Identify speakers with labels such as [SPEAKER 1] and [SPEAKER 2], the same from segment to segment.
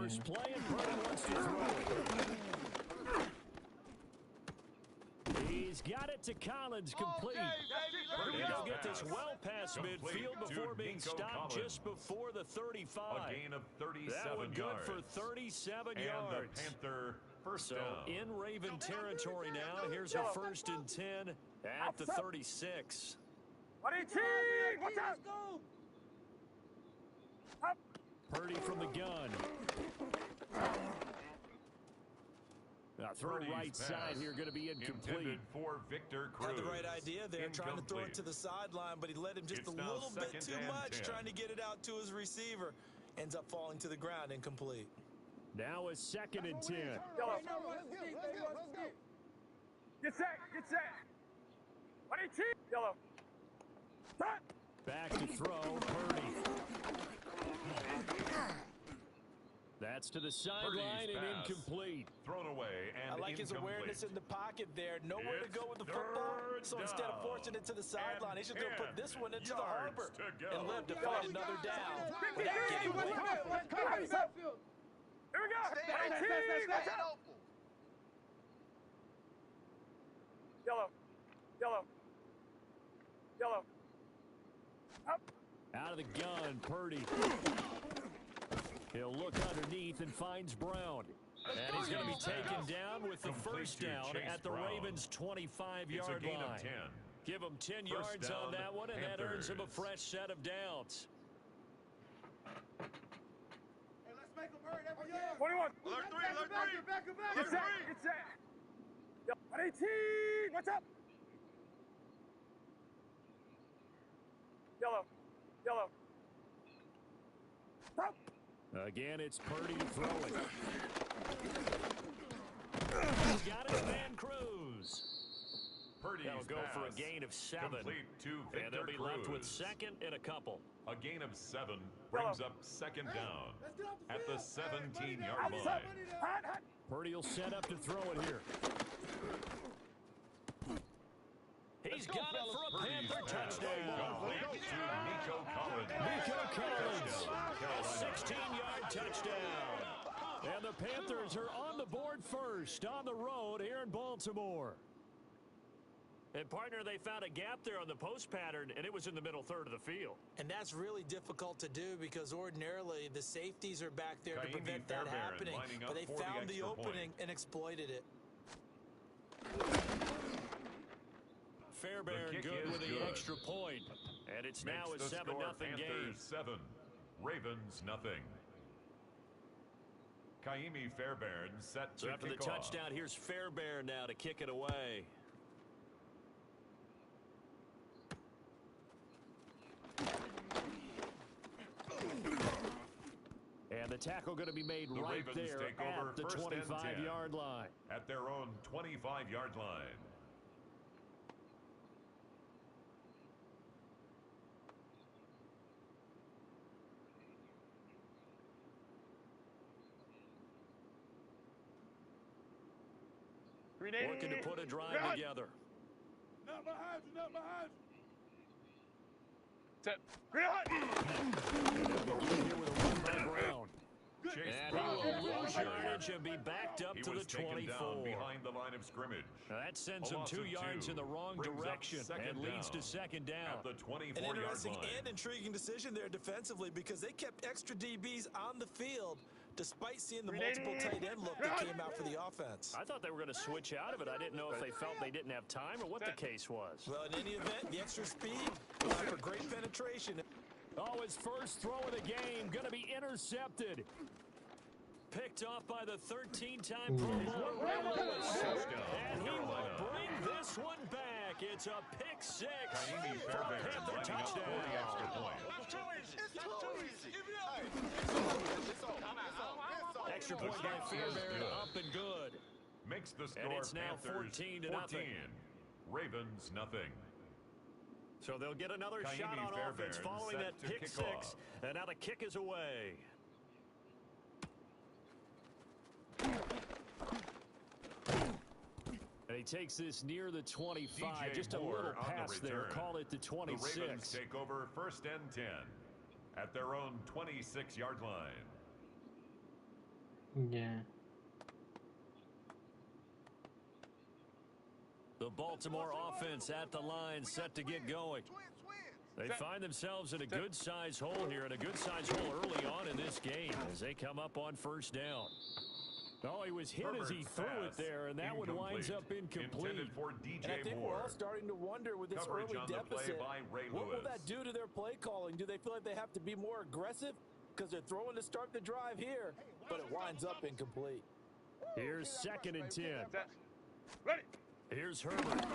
[SPEAKER 1] First play, and Purdy wants to throw it. He's got it to Collins, complete.
[SPEAKER 2] Okay,
[SPEAKER 1] He'll get this well past midfield before being stopped just before the 35.
[SPEAKER 3] A gain of 37
[SPEAKER 1] that one good
[SPEAKER 3] yards.
[SPEAKER 1] For 37
[SPEAKER 3] and
[SPEAKER 1] yards.
[SPEAKER 3] The Panther first
[SPEAKER 1] so
[SPEAKER 3] down.
[SPEAKER 1] In Raven territory now. Here's a 1st and 10 at the 36.
[SPEAKER 2] Watch out!
[SPEAKER 1] Purdy from the gun. Throw right side here, going to be incomplete.
[SPEAKER 3] For Victor Cruz.
[SPEAKER 4] Had the right idea there, trying to throw it to the sideline, but he let him just a little bit too much, trying to get it out to his receiver. Ends up falling to the ground, incomplete.
[SPEAKER 1] Now a 2nd and 10.
[SPEAKER 2] Get set. Yellow.
[SPEAKER 1] Back to throw, Purdy. That's to the sideline and incomplete.
[SPEAKER 3] Thrown away and
[SPEAKER 4] I like his awareness in the pocket there. Nowhere to go with the football. So instead of forcing it to the sideline, he's just going to put this one into the harbor and live to find another down.
[SPEAKER 2] Here we go. Yellow. Up.
[SPEAKER 1] Out of the gun, Purdy. He'll look underneath and finds Brown. And he's going to be taken down with the first down at the Ravens' 25-yard line. Give him 10 yards on that one, and that earns him a fresh set of downs.
[SPEAKER 2] Hey, let's make them hurt every year. 21.
[SPEAKER 5] Alert 3, alert 3.
[SPEAKER 2] Back. Get set. 18. What's up? Yellow. Stop.
[SPEAKER 1] Again, it's Purdy to throw it. He's got his man Cruz. They'll go for a gain of 7. And they'll be left with 2nd and a couple.
[SPEAKER 3] A gain of 7 brings up 2nd down at the 17-yard line.
[SPEAKER 1] Purdy will set up to throw it here. He's got it for a Panther touchdown.
[SPEAKER 3] Nico Collins.
[SPEAKER 1] A 16-yard touchdown. And the Panthers are on the board first on the road here in Baltimore. And, partner, they found a gap there on the post pattern, and it was in the middle third of the field.
[SPEAKER 4] And that's really difficult to do because ordinarily the safeties are back there to prevent that happening. But they found the opening and exploited it.
[SPEAKER 1] Fairbairn good with the extra point. And it's now a 7-0 game.
[SPEAKER 3] 7, Ravens nothing. Kaimi Fairbairn set to
[SPEAKER 1] So after the
[SPEAKER 3] kick off.
[SPEAKER 1] touchdown, here's Fairbairn now to kick it away. And the tackle going to be made right there at the 25-yard line.
[SPEAKER 3] At their own 25-yard line.
[SPEAKER 1] Working to put a drive together.
[SPEAKER 2] Not behind you. Set.
[SPEAKER 1] And he will lose yardage and be backed up to the 24.
[SPEAKER 3] Behind the line of scrimmage.
[SPEAKER 1] Now that sends him 2 yards in the wrong direction and leads to 2nd down.
[SPEAKER 3] At the 24-yard line.
[SPEAKER 4] An interesting and intriguing decision there defensively because they kept extra DBs on the field despite seeing the multiple tight end look that came out for the offense.
[SPEAKER 1] I thought they were going to switch out of it. I didn't know if they felt they didn't have time or what the case was.
[SPEAKER 4] Well, in any event, the extra speed allowed for great penetration.
[SPEAKER 1] Oh, his first throw of the game going to be intercepted. Picked off by the 13-time Pro Bowler Ray Lewis. And he will bring this one back. It's a pick 6 for a Panther touchdown. Extra point by Fairbairn, up and good.
[SPEAKER 3] Makes the score
[SPEAKER 1] And it's now
[SPEAKER 3] Panthers
[SPEAKER 1] 14-0.
[SPEAKER 3] Ravens nothing.
[SPEAKER 1] So they'll get another shot on offense following that pick 6. And now the kick is away. And he takes this near the 25. Just a little pass there. Call it the 26.
[SPEAKER 3] The Ravens take over 1st and 10 at their own 26-yard line.
[SPEAKER 5] Yeah.
[SPEAKER 1] The Baltimore offense at the line, set to get going. They find themselves in a good-sized hole here, and a good-sized hole early on in this game as they come up on first down. Oh, he was hit as he threw it there, and that one winds up incomplete.
[SPEAKER 3] For
[SPEAKER 4] And I
[SPEAKER 3] DJ
[SPEAKER 4] think
[SPEAKER 3] Moore.
[SPEAKER 4] we're all starting to wonder with this
[SPEAKER 3] Coverage
[SPEAKER 4] early
[SPEAKER 3] on the play
[SPEAKER 4] deficit,
[SPEAKER 3] by Ray
[SPEAKER 4] what will
[SPEAKER 3] Lewis.
[SPEAKER 4] that do to their play calling? Do they feel like they have to be more aggressive? Because they're throwing to start the drive here, but it winds up incomplete.
[SPEAKER 1] Here's 2nd and 10.
[SPEAKER 2] Ready.
[SPEAKER 1] Here's Herbert.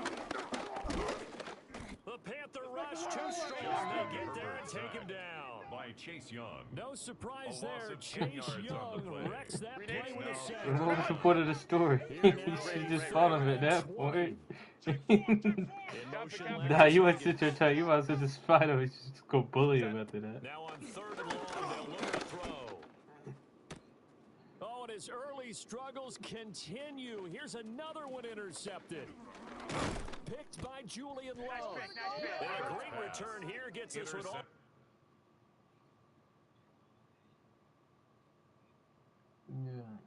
[SPEAKER 1] The Panther rush too strong. They get there and take him down.
[SPEAKER 3] By Chase Young.
[SPEAKER 1] No surprise
[SPEAKER 3] A loss
[SPEAKER 1] there.
[SPEAKER 3] of 10
[SPEAKER 1] Chase
[SPEAKER 3] yards on the
[SPEAKER 1] Young
[SPEAKER 3] play.
[SPEAKER 1] wrecks that play with a sack.
[SPEAKER 5] What was the point of the story? She just fought him at that point. Nah, you might sit there and tell you might as well just fight him and just go bully him after that.
[SPEAKER 1] Now on 3rd and long, they'll look to throw. Oh, and his early struggles continue. Here's another one intercepted. Picked by Julian Lowe. And a great return here gets this one off.
[SPEAKER 5] Yeah.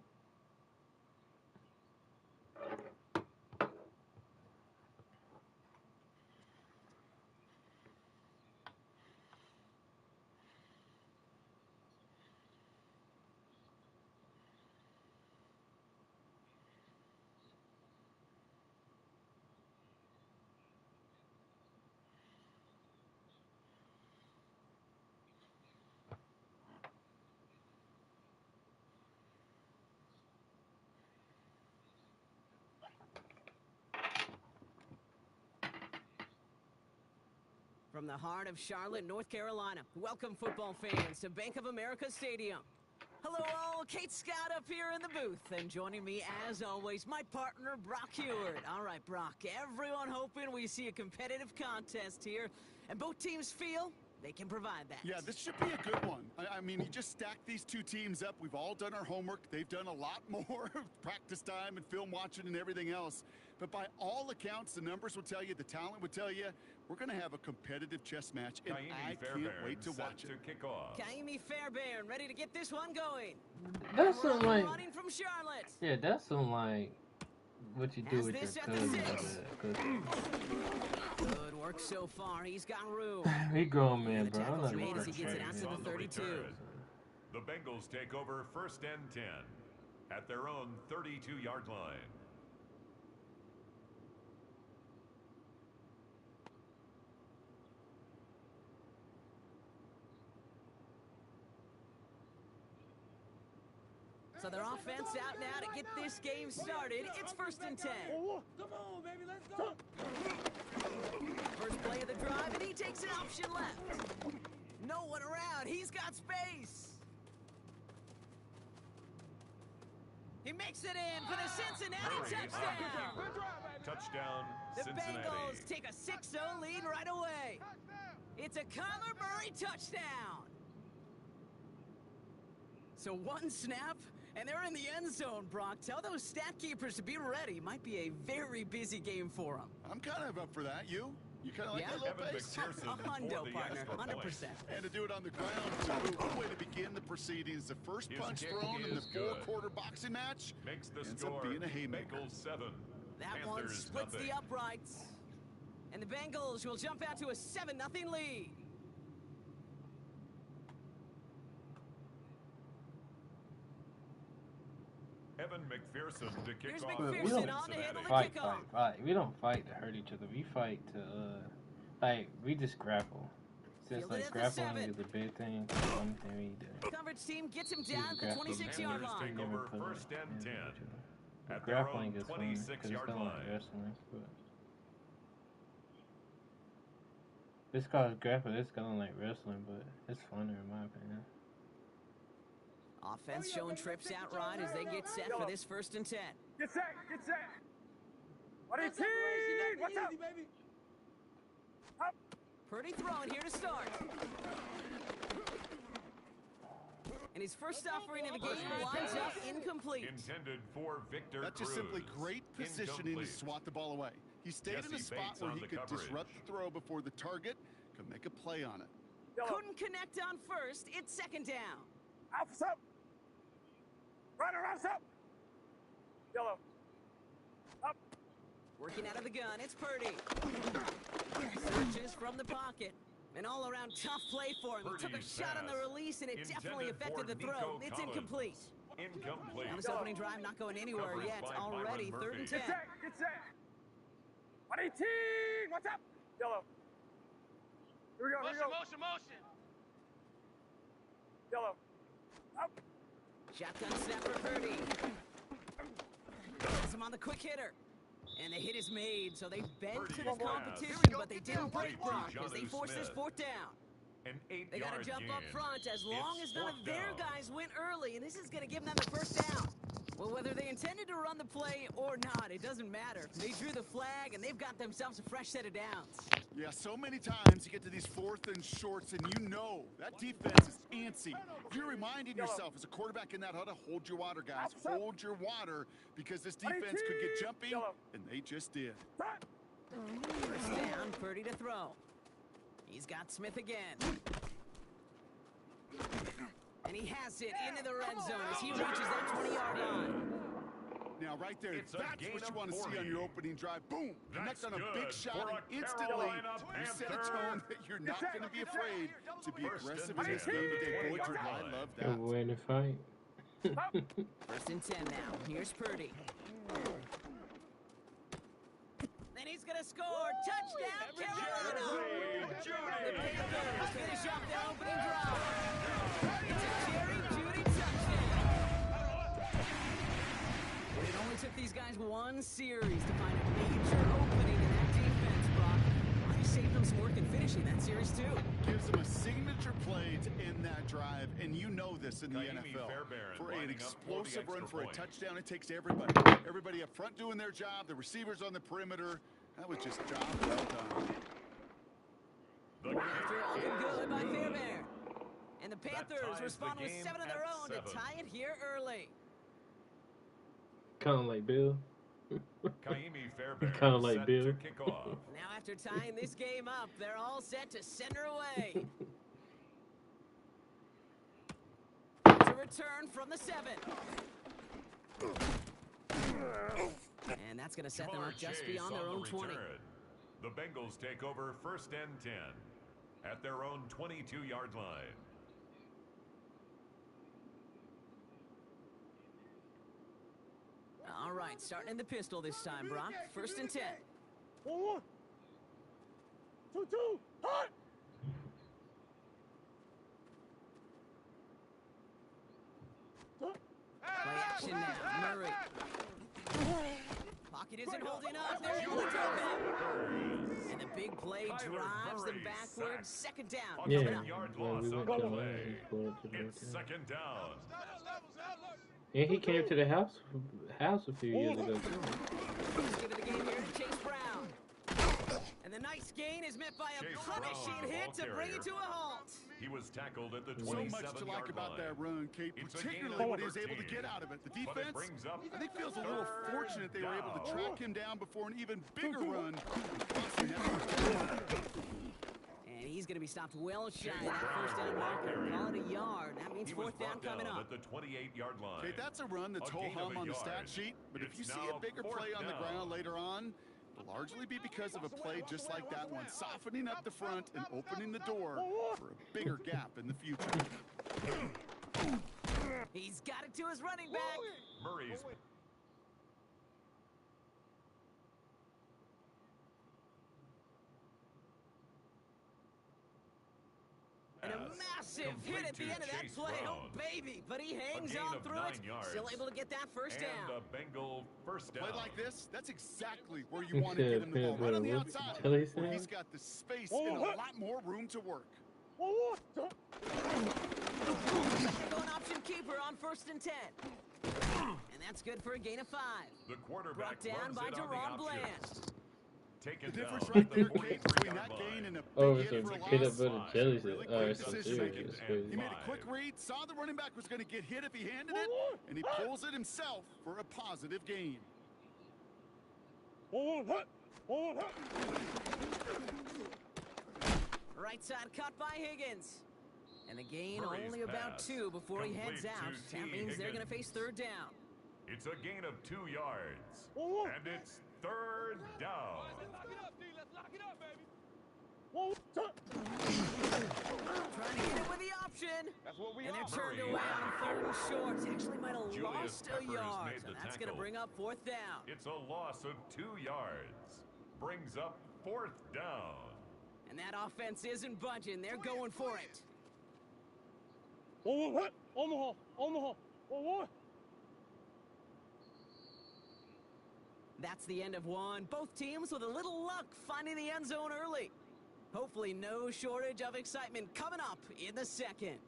[SPEAKER 6] From the heart of Charlotte, North Carolina, welcome football fans to Bank of America Stadium. Hello all, Kate Scott up here in the booth, and joining me as always, my partner Brock Heward. All right, Brock, everyone hoping we see a competitive contest here, and both teams feel they can provide that.
[SPEAKER 7] Yeah, this should be a good one. I mean, you just stack these two teams up. We've all done our homework. They've done a lot more practice time and film watching and everything else. But by all accounts, the numbers will tell you, the talent would tell you, we're going to have a competitive chess match, and I can't wait to watch it.
[SPEAKER 3] Kick off.
[SPEAKER 6] Kaimi Fairbairn ready to get this one going.
[SPEAKER 5] That's some like,
[SPEAKER 6] Running from Charlotte.
[SPEAKER 5] yeah, that's some like what you do with your cousin.
[SPEAKER 6] Good work so far. He's got room.
[SPEAKER 5] He grown man, bro. I'm not
[SPEAKER 6] Made
[SPEAKER 5] gonna
[SPEAKER 6] as he gets it
[SPEAKER 5] trade
[SPEAKER 6] out to
[SPEAKER 5] him.
[SPEAKER 6] the 32.
[SPEAKER 3] The Bengals take over 1st and 10 at their own 32-yard line.
[SPEAKER 6] So their offense out now to get this game started. It's 1st and 10.
[SPEAKER 2] Come on, baby, let's go.
[SPEAKER 6] First play of the drive, and he takes an option left. No one around. He's got space. He makes it in for the Cincinnati touchdown.
[SPEAKER 3] Touchdown,
[SPEAKER 6] The
[SPEAKER 3] Cincinnati.
[SPEAKER 6] Bengals take a 6-0 lead right away. It's a Kyler Murray touchdown. So one snap, and they're in the end zone, Brock. Tell those stat keepers to be ready. Might be a very busy game for them.
[SPEAKER 7] I'm kind of up for that. You kind of like
[SPEAKER 6] Yeah?
[SPEAKER 7] that little
[SPEAKER 3] Evan
[SPEAKER 7] pace?
[SPEAKER 3] McPherson
[SPEAKER 6] A hundo,
[SPEAKER 3] for the
[SPEAKER 6] partner,
[SPEAKER 3] extra point.
[SPEAKER 6] 100%.
[SPEAKER 7] And to do it on the ground, too. What a way to begin the proceedings. The first
[SPEAKER 3] His
[SPEAKER 7] punch
[SPEAKER 3] kick
[SPEAKER 7] thrown in the
[SPEAKER 3] is good.
[SPEAKER 7] four-quarter boxing match
[SPEAKER 3] Makes the
[SPEAKER 7] ends
[SPEAKER 3] score
[SPEAKER 7] up being a haymaker.
[SPEAKER 3] Bengals 7.
[SPEAKER 6] That one
[SPEAKER 3] Panthers
[SPEAKER 6] splits
[SPEAKER 3] nothing.
[SPEAKER 6] the uprights. And the Bengals will jump out to a 7-0 lead.
[SPEAKER 3] Evan McPherson to kick
[SPEAKER 6] Here's
[SPEAKER 3] off.
[SPEAKER 5] But we
[SPEAKER 6] McPherson
[SPEAKER 5] don't
[SPEAKER 6] on to handle the
[SPEAKER 5] fight.
[SPEAKER 6] kickoff.
[SPEAKER 5] We don't fight to hurt each other. We fight to, like, we just grapple. Since
[SPEAKER 6] Fielded
[SPEAKER 5] like
[SPEAKER 6] at the
[SPEAKER 5] grappling
[SPEAKER 6] 7.
[SPEAKER 5] is the big thing, the only thing we do.
[SPEAKER 6] Coverage team gets him down at the
[SPEAKER 5] grapple.
[SPEAKER 6] 26-yard
[SPEAKER 3] Panthers
[SPEAKER 6] line.
[SPEAKER 3] take over
[SPEAKER 5] Never put
[SPEAKER 3] 1st
[SPEAKER 5] it
[SPEAKER 3] and 10
[SPEAKER 5] in each other.
[SPEAKER 3] at their own
[SPEAKER 5] Grappling is fun because it's
[SPEAKER 3] 26-yard
[SPEAKER 5] kind of like
[SPEAKER 3] line.
[SPEAKER 5] wrestling. But it's called grappling. It's kind of like wrestling, but it's funner in my opinion.
[SPEAKER 6] Offense showing trips out right as they get set for this 1st and 10.
[SPEAKER 2] Get set, get set. What is he? What's up, baby?
[SPEAKER 6] Purdy throwing here to start. And his first offering of the game winds up incomplete.
[SPEAKER 3] Intended for Victor
[SPEAKER 7] That's just simply great positioning to swat the ball away. He stayed in a
[SPEAKER 3] Jesse
[SPEAKER 7] spot
[SPEAKER 3] Bates
[SPEAKER 7] where
[SPEAKER 3] on
[SPEAKER 7] he
[SPEAKER 3] the
[SPEAKER 7] could
[SPEAKER 3] coverage.
[SPEAKER 7] disrupt the throw before the target could make a play on it.
[SPEAKER 6] Couldn't connect on first. It's 2nd down.
[SPEAKER 2] Officer. up. Yellow. Up.
[SPEAKER 6] Working out of the gun, it's Purdy. Searches from the pocket. An all-around tough play for him. He took a shot on the release, and it definitely affected the throw. It's incomplete.
[SPEAKER 3] Incomplete.
[SPEAKER 6] Now this opening drive not going anywhere
[SPEAKER 3] Coverage
[SPEAKER 6] yet.
[SPEAKER 3] by
[SPEAKER 6] Already
[SPEAKER 3] Byron
[SPEAKER 6] 3rd and
[SPEAKER 3] Murphy.
[SPEAKER 6] 10.
[SPEAKER 2] Get set. 118. What's up? Yellow. Here we go.
[SPEAKER 8] Motion.
[SPEAKER 2] Yellow. Up.
[SPEAKER 6] Shotgun snap for Purdy. Has him on the quick hitter. And the hit is made, so they bent to the competition, but they didn't break Brock as they forced this 4th down.
[SPEAKER 3] An 8-yard
[SPEAKER 6] They got to jump up
[SPEAKER 3] gain.
[SPEAKER 6] front as long as none of
[SPEAKER 3] It's
[SPEAKER 6] their
[SPEAKER 3] 4th down.
[SPEAKER 6] guys went early, and this is going to give them the 1st down. Well, whether they intended to run the play or not, it doesn't matter. They drew the flag, and they've got themselves a fresh set of downs.
[SPEAKER 7] Yeah, so many times you get to these 4th and shorts, and you know that defense is antsy. You're reminding yourself as a quarterback in that huddle, hold your water, guys. Hold your water, because this defense could get jumpy, and they just did.
[SPEAKER 6] 1st down, Purdy to throw. He's got Smith again. And he has it into the red zone as he reaches that 20-yard line.
[SPEAKER 7] Now, right there,
[SPEAKER 3] It's a
[SPEAKER 7] that's
[SPEAKER 3] gain
[SPEAKER 7] what you
[SPEAKER 3] of
[SPEAKER 7] want to see
[SPEAKER 3] 40.
[SPEAKER 7] on your opening drive. Boom! Connect on a big
[SPEAKER 3] good
[SPEAKER 7] shot,
[SPEAKER 3] for
[SPEAKER 7] and
[SPEAKER 3] a
[SPEAKER 7] instantly
[SPEAKER 3] Carolina
[SPEAKER 7] you set a
[SPEAKER 3] Panther.
[SPEAKER 7] tone that you're not going to be afraid to be
[SPEAKER 3] First
[SPEAKER 7] aggressive
[SPEAKER 3] and
[SPEAKER 7] in this
[SPEAKER 3] 10.
[SPEAKER 7] game today. Boy,
[SPEAKER 3] 20-yard
[SPEAKER 7] I
[SPEAKER 3] line.
[SPEAKER 7] love
[SPEAKER 5] Good
[SPEAKER 7] that.
[SPEAKER 5] way to fight.
[SPEAKER 6] 1st and 10 now. Here's Purdy. Then he's going to score. Touchdown, Carolina! The Panthers finish off their opening drive. It's a Jerry Jeudy touchdown. It only took these guys one series to find a major opening in that defense, Brock. I saved them some work in finishing that series, too.
[SPEAKER 7] Gives them a signature play to end that drive, and you know this in the
[SPEAKER 3] Kaimi
[SPEAKER 7] NFL.
[SPEAKER 3] Fairbairn
[SPEAKER 7] For an
[SPEAKER 3] lining up for the
[SPEAKER 7] explosive run
[SPEAKER 3] extra
[SPEAKER 7] for a
[SPEAKER 3] point.
[SPEAKER 7] touchdown, it takes everybody. Everybody up front doing their job, the receivers on the perimeter. That was just job well done.
[SPEAKER 3] The
[SPEAKER 6] After all
[SPEAKER 3] kick
[SPEAKER 6] good
[SPEAKER 3] is
[SPEAKER 6] by
[SPEAKER 3] good.
[SPEAKER 6] Fairbairn. And the Panthers
[SPEAKER 3] ties
[SPEAKER 6] respond
[SPEAKER 3] the
[SPEAKER 6] with
[SPEAKER 3] game
[SPEAKER 6] 7 of their
[SPEAKER 3] at
[SPEAKER 6] own
[SPEAKER 3] 7.
[SPEAKER 6] to tie it here early.
[SPEAKER 5] Kind of like Bill.
[SPEAKER 3] Kaimi Fairbairn
[SPEAKER 5] Kinda like
[SPEAKER 3] set
[SPEAKER 5] Bill.
[SPEAKER 3] to kick off.
[SPEAKER 6] Now after tying this game up, they're all set to send her away. It's a return from the 7. And that's going to set them
[SPEAKER 3] Jamar
[SPEAKER 6] up just
[SPEAKER 3] Chase
[SPEAKER 6] beyond their
[SPEAKER 3] on
[SPEAKER 6] own
[SPEAKER 3] the
[SPEAKER 6] 20.
[SPEAKER 3] return. The Bengals take over 1st and 10 at their own 22-yard line.
[SPEAKER 6] All right, starting in the pistol this time, Brock. 1st and 10.
[SPEAKER 2] 1-1. 2-2. Hot.
[SPEAKER 6] Play action now. Murray. Pocket isn't holding up. They're able to drop it. And the big play
[SPEAKER 3] Kyler
[SPEAKER 6] drives them
[SPEAKER 3] Murray
[SPEAKER 6] backwards.
[SPEAKER 3] sacked.
[SPEAKER 6] 2nd down.
[SPEAKER 3] On
[SPEAKER 5] Yeah,
[SPEAKER 3] 7-yard
[SPEAKER 5] when
[SPEAKER 3] loss
[SPEAKER 5] we
[SPEAKER 3] on
[SPEAKER 5] went
[SPEAKER 3] the
[SPEAKER 5] to
[SPEAKER 3] play.
[SPEAKER 5] Atlanta, he pulled up to the
[SPEAKER 3] It's
[SPEAKER 5] return.
[SPEAKER 3] 2nd down.
[SPEAKER 5] And he came to the house a few years ago too.
[SPEAKER 6] Let's give it the game here to Chase Brown. And the nice gain is met by a
[SPEAKER 3] Chase
[SPEAKER 6] punishing
[SPEAKER 3] Brown,
[SPEAKER 6] hit
[SPEAKER 3] ball
[SPEAKER 6] to bring it to a halt.
[SPEAKER 3] He was tackled at the
[SPEAKER 7] So
[SPEAKER 3] 27-yard
[SPEAKER 7] much to like about
[SPEAKER 3] line.
[SPEAKER 7] that run, Kate,
[SPEAKER 3] It's a gain
[SPEAKER 7] particularly
[SPEAKER 3] of
[SPEAKER 7] what he was able to
[SPEAKER 3] 13.
[SPEAKER 7] get out of it. The
[SPEAKER 3] But it
[SPEAKER 7] defense,
[SPEAKER 3] brings up
[SPEAKER 7] I think, feels a little
[SPEAKER 3] 3rd
[SPEAKER 7] fortunate they were able to
[SPEAKER 3] down.
[SPEAKER 7] track him down before an even bigger run. Costing that first down.
[SPEAKER 6] And he's going to be stopped well shy of that
[SPEAKER 3] Brown,
[SPEAKER 6] 1st down
[SPEAKER 3] ball
[SPEAKER 6] marker.
[SPEAKER 3] carrier.
[SPEAKER 6] Call it a yard. That means
[SPEAKER 3] He was
[SPEAKER 6] 4th down
[SPEAKER 3] brought
[SPEAKER 6] coming
[SPEAKER 3] down
[SPEAKER 6] up.
[SPEAKER 3] at the 28-yard line.
[SPEAKER 7] Okay, that's a run that's
[SPEAKER 3] A gain of
[SPEAKER 7] ho-hum
[SPEAKER 3] a
[SPEAKER 7] on the stat
[SPEAKER 3] yard.
[SPEAKER 7] sheet, but if
[SPEAKER 3] It's
[SPEAKER 7] you see
[SPEAKER 3] now
[SPEAKER 7] a bigger
[SPEAKER 3] 4th
[SPEAKER 7] play on the
[SPEAKER 3] down.
[SPEAKER 7] ground later on, it'll largely be because of a play just like that one, softening up the front and opening the door for a bigger gap in the future.
[SPEAKER 6] He's got it to his running back.
[SPEAKER 3] Murray's
[SPEAKER 6] And a massive hit at the end of that
[SPEAKER 3] Chase
[SPEAKER 6] play.
[SPEAKER 3] Brown.
[SPEAKER 6] Oh, baby. But he hangs
[SPEAKER 3] gain
[SPEAKER 6] on
[SPEAKER 3] of
[SPEAKER 7] Oh,
[SPEAKER 6] through
[SPEAKER 3] 9
[SPEAKER 6] it.
[SPEAKER 3] yards.
[SPEAKER 6] Still able to get that 1st
[SPEAKER 3] and
[SPEAKER 6] down.
[SPEAKER 3] a Bengal first down.
[SPEAKER 7] Play like this, that's exactly where you want to get him the ball. Right on the outside, where he's got the space and a lot more room to work.
[SPEAKER 6] Go an option keeper on 1st and 10. And that's good for a gain of 5.
[SPEAKER 3] The quarterback
[SPEAKER 6] Brought down
[SPEAKER 3] runs
[SPEAKER 6] by
[SPEAKER 3] it on the
[SPEAKER 6] Jerome
[SPEAKER 3] option.
[SPEAKER 6] Bland.
[SPEAKER 3] Taken
[SPEAKER 7] The difference
[SPEAKER 3] down
[SPEAKER 7] right
[SPEAKER 3] at
[SPEAKER 7] there,
[SPEAKER 3] the
[SPEAKER 7] Kate, between
[SPEAKER 3] 43-yard
[SPEAKER 7] that gain
[SPEAKER 3] line.
[SPEAKER 7] and a
[SPEAKER 5] Oh,
[SPEAKER 7] big
[SPEAKER 5] it's
[SPEAKER 7] hit
[SPEAKER 5] a
[SPEAKER 7] for a
[SPEAKER 5] peanut
[SPEAKER 7] loss.
[SPEAKER 5] butter jelly.
[SPEAKER 7] Really
[SPEAKER 5] Oh,
[SPEAKER 7] quick
[SPEAKER 5] it's
[SPEAKER 7] decision
[SPEAKER 5] serious.
[SPEAKER 7] making.
[SPEAKER 5] It's crazy.
[SPEAKER 7] He made a quick read, saw the running back was going to get hit if he handed it, and he pulls it himself for a positive gain.
[SPEAKER 6] Right side cut by Higgins. And the gain
[SPEAKER 3] Murray's
[SPEAKER 6] only about
[SPEAKER 3] pass
[SPEAKER 6] 2 before he heads
[SPEAKER 3] complete
[SPEAKER 6] out.
[SPEAKER 3] to
[SPEAKER 6] That
[SPEAKER 3] T.
[SPEAKER 6] means they're going to
[SPEAKER 3] Higgins.
[SPEAKER 6] face third down.
[SPEAKER 3] It's a gain of 2 yards.
[SPEAKER 2] Whoa.
[SPEAKER 3] And it's third down.
[SPEAKER 2] Let's lock it up, D. Let's lock it up, baby.
[SPEAKER 6] Trying to get it with the option.
[SPEAKER 2] That's what we
[SPEAKER 6] And
[SPEAKER 2] are.
[SPEAKER 6] they're turned
[SPEAKER 3] Murray.
[SPEAKER 6] away on 3rd and short. Actually might have
[SPEAKER 3] Julius
[SPEAKER 6] lost a
[SPEAKER 3] Peppers
[SPEAKER 6] yard.
[SPEAKER 3] made
[SPEAKER 6] So
[SPEAKER 3] the
[SPEAKER 6] that's going to
[SPEAKER 3] tackle.
[SPEAKER 6] bring up 4th down.
[SPEAKER 3] It's a loss of 2 yards. Brings up 4th down.
[SPEAKER 6] And that offense isn't budging. They're going for it. That's the end of one. Both teams with a little luck finding the end zone early. Hopefully no shortage of excitement coming up in the second.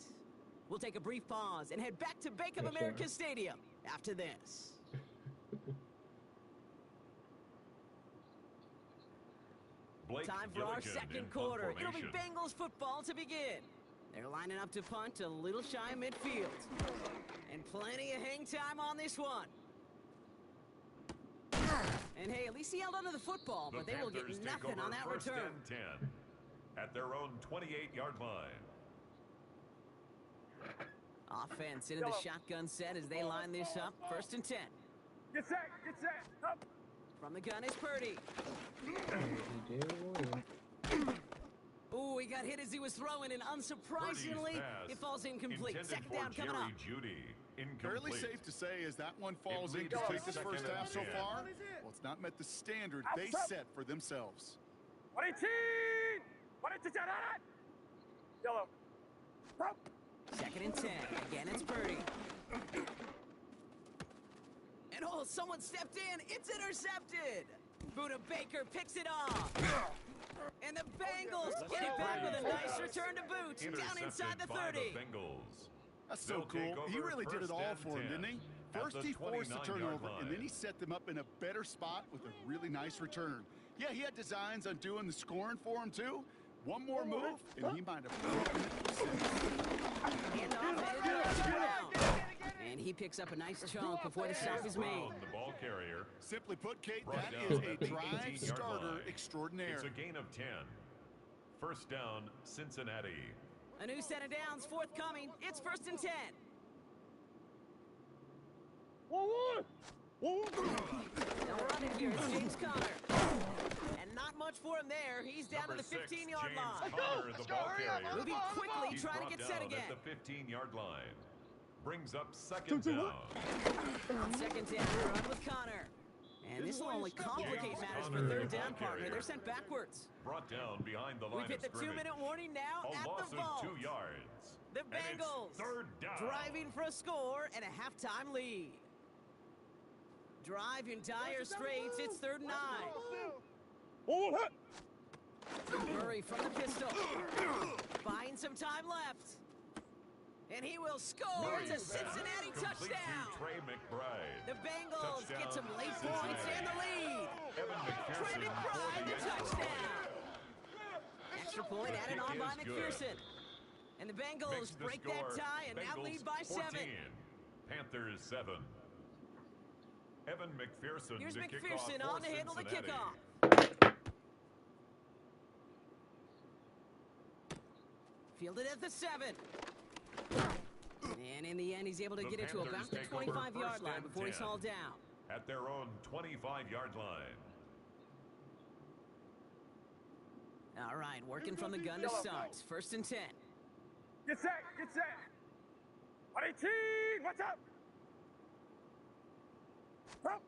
[SPEAKER 6] We'll take a brief pause and head back to Bank of America Stadium after this.
[SPEAKER 3] Blake
[SPEAKER 6] Time for our
[SPEAKER 3] Gilligan in
[SPEAKER 6] second
[SPEAKER 3] punt
[SPEAKER 6] quarter. It'll be
[SPEAKER 3] formation.
[SPEAKER 6] Bengals football to begin. They're lining up to punt a little shy of midfield. And plenty of hang time on this one. And hey, at least he held onto the football, but
[SPEAKER 3] The
[SPEAKER 6] they will get
[SPEAKER 3] Panthers take
[SPEAKER 6] nothing
[SPEAKER 3] over
[SPEAKER 6] on that
[SPEAKER 3] first
[SPEAKER 6] return.
[SPEAKER 3] and 10 at their own 28-yard line.
[SPEAKER 6] Offense into the shotgun set as they line this up. 1st and 10.
[SPEAKER 2] Get set. Get set. Up.
[SPEAKER 6] From the gun is Purdy. Ooh, he got hit as he was throwing, and unsurprisingly,
[SPEAKER 3] Purdy's pass
[SPEAKER 6] it falls incomplete.
[SPEAKER 3] intended
[SPEAKER 6] 2nd
[SPEAKER 3] for
[SPEAKER 6] down coming
[SPEAKER 3] Jerry
[SPEAKER 6] up.
[SPEAKER 3] Judy.
[SPEAKER 7] Fairly
[SPEAKER 3] Incomplete.
[SPEAKER 7] safe to say as that one falls
[SPEAKER 3] leads
[SPEAKER 7] incomplete
[SPEAKER 3] to
[SPEAKER 7] this first
[SPEAKER 3] second
[SPEAKER 7] half
[SPEAKER 3] and
[SPEAKER 7] so
[SPEAKER 3] 10.
[SPEAKER 7] far. Well, it's not met the standard they set for themselves.
[SPEAKER 2] 18. 22. Yellow. Up.
[SPEAKER 6] 2nd and 10. Again, it's Purdy. And oh, someone stepped in. It's intercepted. Buda Baker picks it off. And the Bengals get it back with a nice return to boot. Down inside the 30.
[SPEAKER 3] Bengals.
[SPEAKER 7] That's so
[SPEAKER 3] They'll take
[SPEAKER 7] cool. He
[SPEAKER 3] over
[SPEAKER 7] really did it
[SPEAKER 3] first
[SPEAKER 7] all
[SPEAKER 3] and
[SPEAKER 7] for him,
[SPEAKER 3] 10
[SPEAKER 7] didn't he?
[SPEAKER 3] at
[SPEAKER 7] First
[SPEAKER 3] the
[SPEAKER 7] he forced the
[SPEAKER 3] 29-yard
[SPEAKER 7] turnover, and then
[SPEAKER 3] line.
[SPEAKER 7] he set them up in a better spot with a really nice return. Yeah, he had designs on doing the scoring for him, too. One more move, and he might have broken it for 6.
[SPEAKER 6] Handoff headed to Brown. And he picks up a nice chunk before the stop is made.
[SPEAKER 3] Brown, the ball carrier.
[SPEAKER 7] Simply put, Kate,
[SPEAKER 3] Brought
[SPEAKER 7] that
[SPEAKER 3] down
[SPEAKER 7] is
[SPEAKER 3] at
[SPEAKER 7] a
[SPEAKER 3] the
[SPEAKER 7] drive
[SPEAKER 3] 18-yard
[SPEAKER 7] starter
[SPEAKER 3] line.
[SPEAKER 7] extraordinaire.
[SPEAKER 3] It's a gain of 10. First down, Cincinnati.
[SPEAKER 6] A new set of downs forthcoming. It's 1st and 10. Now running here, it's James Conner. And not much for him there. He's down
[SPEAKER 3] Number
[SPEAKER 6] to the
[SPEAKER 3] 6,
[SPEAKER 6] 15-yard
[SPEAKER 3] James
[SPEAKER 6] line.
[SPEAKER 3] Conner, the ball carrier.
[SPEAKER 6] Moving quickly,
[SPEAKER 3] He's
[SPEAKER 6] trying to
[SPEAKER 3] brought
[SPEAKER 6] get set
[SPEAKER 3] down
[SPEAKER 6] again.
[SPEAKER 3] at the 15-yard line. Brings up 2nd down.
[SPEAKER 6] On 2nd down, run with Conner. And this will only complicate matters for 3rd down partner. They're sent backwards.
[SPEAKER 3] Brought down behind the line
[SPEAKER 6] We've hit
[SPEAKER 3] of
[SPEAKER 6] the
[SPEAKER 3] scrimmage.
[SPEAKER 6] 2-minute warning now
[SPEAKER 3] A
[SPEAKER 6] at
[SPEAKER 3] loss
[SPEAKER 6] the
[SPEAKER 3] of
[SPEAKER 6] vault.
[SPEAKER 3] 2 yards.
[SPEAKER 6] The
[SPEAKER 3] And it's
[SPEAKER 6] Bengals
[SPEAKER 3] 3rd down.
[SPEAKER 6] driving for a score and a halftime lead. Drive in dire straits. It's 3rd and 9. Murray from the pistol. Finds some time left. And he will score. It's a Cincinnati
[SPEAKER 3] Complete
[SPEAKER 6] touchdown.
[SPEAKER 3] to Trey McBride.
[SPEAKER 6] The Bengals
[SPEAKER 3] Touchdown,
[SPEAKER 6] get some late points
[SPEAKER 3] Cincinnati.
[SPEAKER 6] and the lead.
[SPEAKER 3] Evan
[SPEAKER 6] Trey
[SPEAKER 3] McPherson for
[SPEAKER 6] McBride,
[SPEAKER 3] the
[SPEAKER 6] the
[SPEAKER 3] extra
[SPEAKER 6] touchdown.
[SPEAKER 3] point.
[SPEAKER 6] Extra point
[SPEAKER 3] The
[SPEAKER 6] added
[SPEAKER 3] kick
[SPEAKER 6] on by
[SPEAKER 3] is good.
[SPEAKER 6] McPherson. And the Bengals
[SPEAKER 3] Makes the
[SPEAKER 6] break that
[SPEAKER 3] score
[SPEAKER 6] tie and now
[SPEAKER 3] Bengals
[SPEAKER 6] lead by
[SPEAKER 3] 14,
[SPEAKER 6] 7.
[SPEAKER 3] Panthers 7. Evan McPherson
[SPEAKER 6] Here's
[SPEAKER 3] to kick off
[SPEAKER 6] McPherson
[SPEAKER 3] for
[SPEAKER 6] on to handle the
[SPEAKER 3] Cincinnati.
[SPEAKER 6] kickoff. Fielded at the 7. And in the end, he's able to
[SPEAKER 3] The
[SPEAKER 6] get it to
[SPEAKER 3] Panthers
[SPEAKER 6] about the
[SPEAKER 3] take over
[SPEAKER 6] 25-yard
[SPEAKER 3] first
[SPEAKER 6] line
[SPEAKER 3] and
[SPEAKER 6] before he's
[SPEAKER 3] 10.
[SPEAKER 6] hauled down.
[SPEAKER 3] At their own 25-yard line.
[SPEAKER 6] All right, working from the gun to start. 1st and 10.
[SPEAKER 2] Get set. Get set. 18. What's up? Up.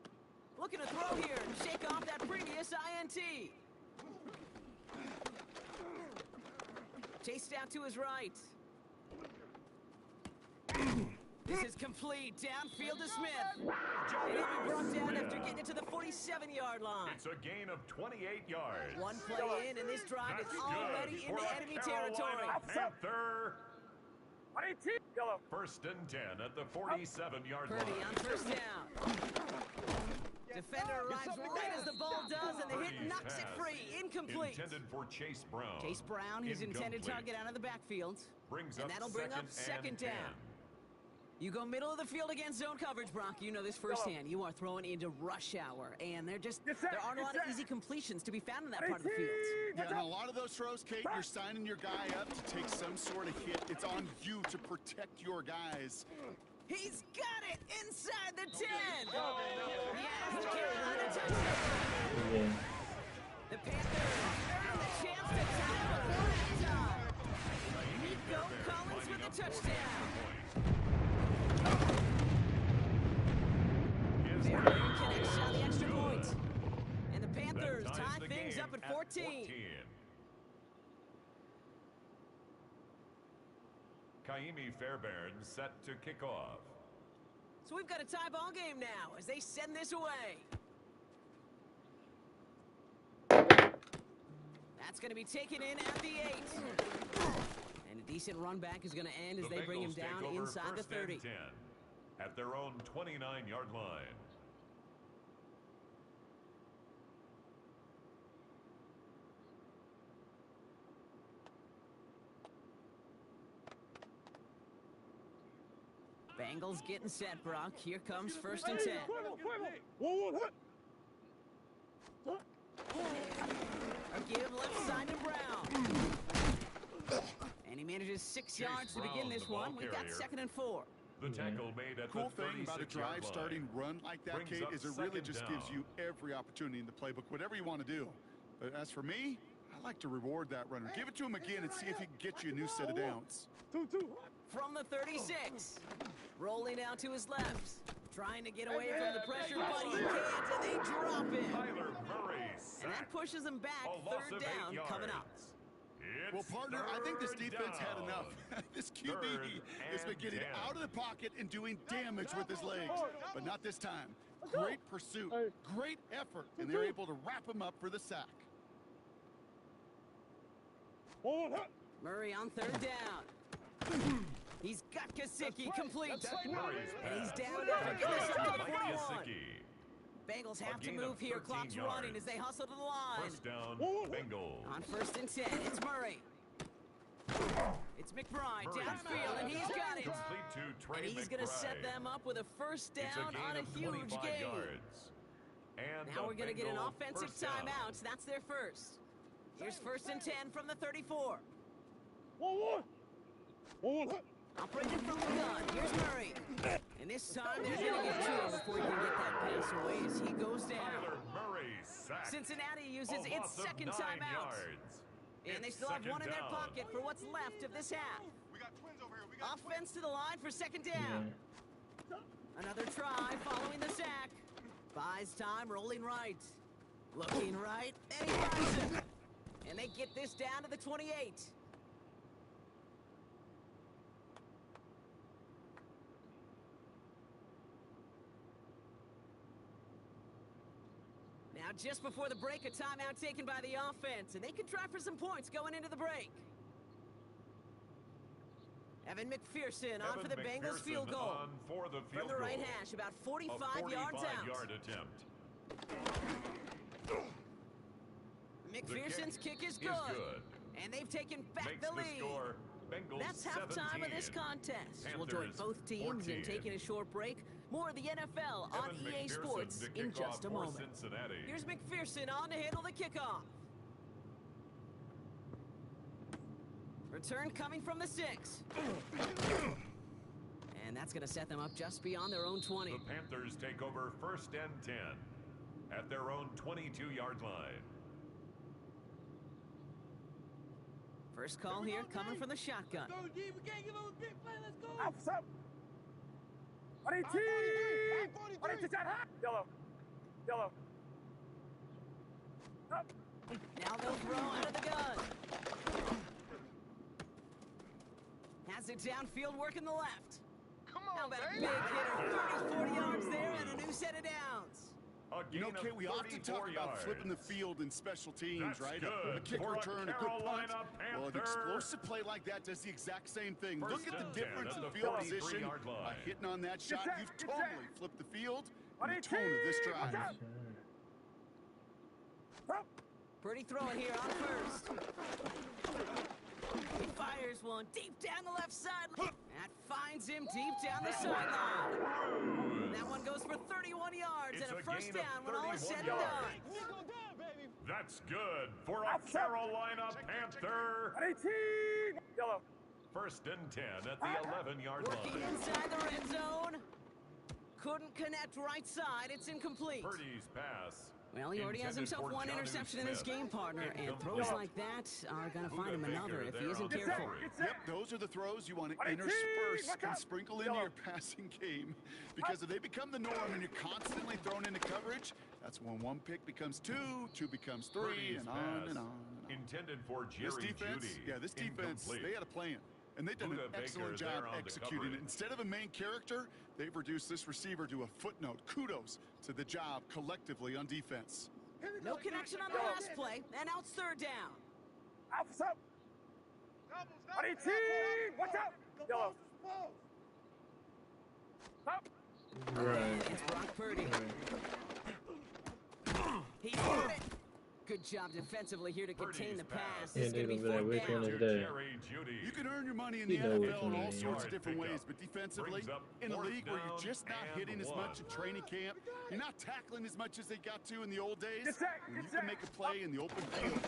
[SPEAKER 6] Looking to throw here and shake off that previous INT. Chased out to his right. This is complete. Downfield to Smith. And he'll be brought down after getting it to the 47-yard line.
[SPEAKER 3] It's a gain of 28 yards.
[SPEAKER 6] One play in, and this drive
[SPEAKER 3] That's
[SPEAKER 6] is
[SPEAKER 3] good
[SPEAKER 6] already
[SPEAKER 3] for
[SPEAKER 6] into
[SPEAKER 3] a
[SPEAKER 6] enemy
[SPEAKER 3] Carolina
[SPEAKER 6] territory.
[SPEAKER 3] Panther.
[SPEAKER 2] 18. Yellow.
[SPEAKER 3] 1st and 10 at the 47-yard
[SPEAKER 6] Purdy
[SPEAKER 3] line.
[SPEAKER 6] on 1st down. Defender arrives right as the ball does, and the hit
[SPEAKER 3] Purdy's
[SPEAKER 6] knocks it
[SPEAKER 3] pass
[SPEAKER 6] free. Incomplete.
[SPEAKER 3] Intended for Chase Brown.
[SPEAKER 6] Chase Brown, his intended
[SPEAKER 3] Incomplete.
[SPEAKER 6] target out of the backfield.
[SPEAKER 3] Brings
[SPEAKER 6] And
[SPEAKER 3] up
[SPEAKER 6] that'll bring up
[SPEAKER 3] second
[SPEAKER 6] second
[SPEAKER 3] and
[SPEAKER 6] down. You go middle of the field against zone coverage, Brock. You know this firsthand. You are throwing into rush hour, and there aren't a lot of easy completions to be found in that part of the field.
[SPEAKER 7] Yeah, and a lot of those throws, Kate, you're signing your guy up to take some sort of hit. It's on you to protect your guys.
[SPEAKER 6] He's got it inside the 10. Yes, the Carolina touchdown.
[SPEAKER 5] Yeah.
[SPEAKER 6] The Panthers have the chance to tie it before halftime. Nico Collins with the touchdown. Very good connection on the extra point. And the Panthers tie things up at 14.
[SPEAKER 3] Kaimi Fairbairn set to kick off.
[SPEAKER 6] So we've got a tie ball game now as they send this away. That's going to be taken in at the 8. And a decent run back is going to end as they bring him down inside the 30.
[SPEAKER 3] 10 at their own 29-yard line.
[SPEAKER 6] Bengals getting set, Brock. Here comes 1st and 10. A give left side to Brown. And he manages 6 yards to begin this one. We've got 2nd and 4.
[SPEAKER 3] The tackle made at
[SPEAKER 7] Cool
[SPEAKER 3] the
[SPEAKER 7] thing about a
[SPEAKER 3] 36-yard
[SPEAKER 7] drive
[SPEAKER 3] line.
[SPEAKER 7] starting run like that,
[SPEAKER 3] Brings
[SPEAKER 7] Kate,
[SPEAKER 3] up
[SPEAKER 7] is it really
[SPEAKER 3] second
[SPEAKER 7] just
[SPEAKER 3] down.
[SPEAKER 7] gives you every opportunity in the playbook, whatever you want to do. But as for me, I like to reward that runner. Give it to him again and see if he can get you a new set of downs.
[SPEAKER 6] From the 36. Rolling out to his left. Trying to get away from the pressure, but he can't, and they drop him.
[SPEAKER 3] Tyler Murray
[SPEAKER 6] And that pushes them back.
[SPEAKER 3] A loss
[SPEAKER 6] 3rd
[SPEAKER 3] of 8
[SPEAKER 6] down
[SPEAKER 3] yards.
[SPEAKER 6] coming up.
[SPEAKER 7] Well, partner, I think this
[SPEAKER 3] 3rd
[SPEAKER 7] defense had
[SPEAKER 3] down.
[SPEAKER 7] enough. This QB
[SPEAKER 3] 3rd
[SPEAKER 7] has been
[SPEAKER 3] and
[SPEAKER 7] getting
[SPEAKER 3] 10.
[SPEAKER 7] out of the pocket and doing damage with his legs. But not this time. Great pursuit, great effort, and they're able to wrap him up for the sack.
[SPEAKER 6] Murray on 3rd down. He's got Gesicki complete. And he's down after getting this up to the 41. Bengals have to move here. Clock's running as they hustle to the line.
[SPEAKER 3] 1st down, Bengals.
[SPEAKER 6] On 1st and 10, it's Murray. It's McBride downfield, and he's got it.
[SPEAKER 3] Complete to Trey
[SPEAKER 6] And he's going to set
[SPEAKER 3] McBride.
[SPEAKER 6] them up with a 1st down
[SPEAKER 3] It's a gain
[SPEAKER 6] on
[SPEAKER 3] of
[SPEAKER 6] a huge
[SPEAKER 3] 25
[SPEAKER 6] gain.
[SPEAKER 3] yards. And
[SPEAKER 6] Now
[SPEAKER 3] the
[SPEAKER 6] we're going to get an
[SPEAKER 3] Bengal
[SPEAKER 6] offensive
[SPEAKER 3] 1st down.
[SPEAKER 6] timeout. That's their first. Here's 1st and 10 from the 34. Operating from the gun. Here's Murray. And this time they're going to get to him before he can get that pass away as he goes down.
[SPEAKER 3] Tyler Murray sacked.
[SPEAKER 6] Cincinnati uses
[SPEAKER 3] A
[SPEAKER 6] its
[SPEAKER 3] loss of
[SPEAKER 6] 2nd
[SPEAKER 3] 9
[SPEAKER 6] timeout.
[SPEAKER 3] yards.
[SPEAKER 6] And they
[SPEAKER 3] It's
[SPEAKER 6] still have 1 in their
[SPEAKER 3] 2nd down.
[SPEAKER 6] pocket for what's left of this half. Offense to the line for 2nd down. Another try following the sack. Buys time, rolling right. Looking right, and he finds it. And they get this down to the 28. Now, just before the break, a timeout taken by the offense, and they could try for some points going into the break. Evan McPherson on for the Bengals field goal.
[SPEAKER 3] On for the field
[SPEAKER 6] From the right
[SPEAKER 3] goal.
[SPEAKER 6] hash, about
[SPEAKER 3] A
[SPEAKER 6] 45 yards out.
[SPEAKER 3] 45-yard attempt.
[SPEAKER 6] McPherson's kick is good. And they've taken back
[SPEAKER 3] Makes
[SPEAKER 6] the
[SPEAKER 3] the
[SPEAKER 6] lead.
[SPEAKER 3] score Bengals
[SPEAKER 6] That's halftime of this
[SPEAKER 3] 17.
[SPEAKER 6] contest. We'll join
[SPEAKER 3] Panthers
[SPEAKER 6] both teams
[SPEAKER 3] 14.
[SPEAKER 6] in taking a short break. More of the NFL on
[SPEAKER 3] Evan
[SPEAKER 6] EA
[SPEAKER 3] McPherson
[SPEAKER 6] Sports
[SPEAKER 3] to
[SPEAKER 6] in
[SPEAKER 3] kick
[SPEAKER 6] just
[SPEAKER 3] off
[SPEAKER 6] a
[SPEAKER 3] for
[SPEAKER 6] moment.
[SPEAKER 3] Cincinnati.
[SPEAKER 6] Here's McPherson on to handle the kickoff. Return coming from the 6. And that's going to set them up just beyond their own 20.
[SPEAKER 3] The Panthers take over 1st and 10 at their own 22-yard line.
[SPEAKER 6] First call here coming from the shotgun.
[SPEAKER 2] Up. 42. Yellow. Up.
[SPEAKER 6] Now they'll throw out of the gun. Has it downfield, working the left. How about a big hitter, 30, 40 yards there, and a new set of downs.
[SPEAKER 7] You know, Kate, we often talk about flipping the field in special teams,
[SPEAKER 3] That's
[SPEAKER 7] right?
[SPEAKER 3] good
[SPEAKER 7] A kick
[SPEAKER 3] for a
[SPEAKER 7] return, a good punt.
[SPEAKER 3] Carolina
[SPEAKER 7] Well, an
[SPEAKER 3] Panther.
[SPEAKER 7] explosive play like that does the exact same thing. Look at the
[SPEAKER 3] and 10
[SPEAKER 7] difference
[SPEAKER 3] at
[SPEAKER 7] in
[SPEAKER 3] the
[SPEAKER 7] field position
[SPEAKER 3] 43-yard line.
[SPEAKER 7] by hitting on that shot.
[SPEAKER 2] set,
[SPEAKER 7] You've
[SPEAKER 2] get
[SPEAKER 7] totally
[SPEAKER 2] set.
[SPEAKER 7] flipped the field and the tone of this drive.
[SPEAKER 2] Up.
[SPEAKER 6] Pretty throwing here on first. He fires one deep down the left side. That finds him deep down the sideline. That one goes for 31 yards and a first down when all is said and done.
[SPEAKER 3] That's good for a Carolina Panther.
[SPEAKER 2] 18. Yellow.
[SPEAKER 3] First and 10 at the 11-yard
[SPEAKER 6] Working
[SPEAKER 3] line.
[SPEAKER 6] inside the red zone. Couldn't connect right side. It's incomplete.
[SPEAKER 3] Purdy's pass.
[SPEAKER 6] Well, he already has
[SPEAKER 3] intended
[SPEAKER 6] himself
[SPEAKER 3] for
[SPEAKER 6] one
[SPEAKER 3] Jonnu
[SPEAKER 6] interception in this
[SPEAKER 3] Smith.
[SPEAKER 6] game, partner, and
[SPEAKER 3] Incomplete.
[SPEAKER 6] throws like that are going to find him
[SPEAKER 3] Baker
[SPEAKER 6] another if he
[SPEAKER 3] there
[SPEAKER 6] isn't
[SPEAKER 3] on the
[SPEAKER 6] careful.
[SPEAKER 3] carry.
[SPEAKER 7] Yep, those are the throws you want to
[SPEAKER 2] 18,
[SPEAKER 7] intersperse
[SPEAKER 2] watch
[SPEAKER 7] and
[SPEAKER 2] out.
[SPEAKER 7] sprinkle into your passing game. Because if they become the norm and you're constantly thrown into coverage, that's when one pick becomes two becomes three,
[SPEAKER 3] Purdy's
[SPEAKER 7] and on
[SPEAKER 3] pass.
[SPEAKER 7] and on and on.
[SPEAKER 3] Intended for
[SPEAKER 7] This
[SPEAKER 3] Jerry
[SPEAKER 7] defense,
[SPEAKER 3] Jeudy.
[SPEAKER 7] this defense,
[SPEAKER 3] Incomplete.
[SPEAKER 7] they had a plan. And they've done an
[SPEAKER 3] Baker
[SPEAKER 7] excellent
[SPEAKER 3] there
[SPEAKER 7] job
[SPEAKER 3] on the
[SPEAKER 7] executing it.
[SPEAKER 3] coverage.
[SPEAKER 7] Instead of a main character, they've reduced this receiver to a footnote. Kudos to the job collectively on defense.
[SPEAKER 6] No connection on the last play, and now it's third down.
[SPEAKER 2] Alpha's up. 18. Watch out. Yellow. Up.
[SPEAKER 5] Right.
[SPEAKER 6] It's Brock Purdy. He's got it. Good job defensively here to contain the pass. This is going to be
[SPEAKER 5] Yeah,
[SPEAKER 6] fourth
[SPEAKER 5] which one
[SPEAKER 6] down.
[SPEAKER 5] is that?
[SPEAKER 3] Jerry Jeudy.
[SPEAKER 7] You can earn your money in the
[SPEAKER 5] You know which
[SPEAKER 7] NFL in
[SPEAKER 5] one
[SPEAKER 7] all
[SPEAKER 5] it is.
[SPEAKER 7] sorts of different
[SPEAKER 3] Yard
[SPEAKER 7] ways,
[SPEAKER 3] pickup.
[SPEAKER 7] but defensively,
[SPEAKER 3] Brings up
[SPEAKER 7] in a
[SPEAKER 3] fourth
[SPEAKER 7] league where you're
[SPEAKER 3] down
[SPEAKER 7] just not
[SPEAKER 3] and
[SPEAKER 7] hitting as much
[SPEAKER 3] one.
[SPEAKER 7] in training camp, you're not tackling as much as they got to in the old days.
[SPEAKER 2] Get set,
[SPEAKER 7] When
[SPEAKER 2] get
[SPEAKER 7] you can
[SPEAKER 2] set.
[SPEAKER 7] make a play in the open field,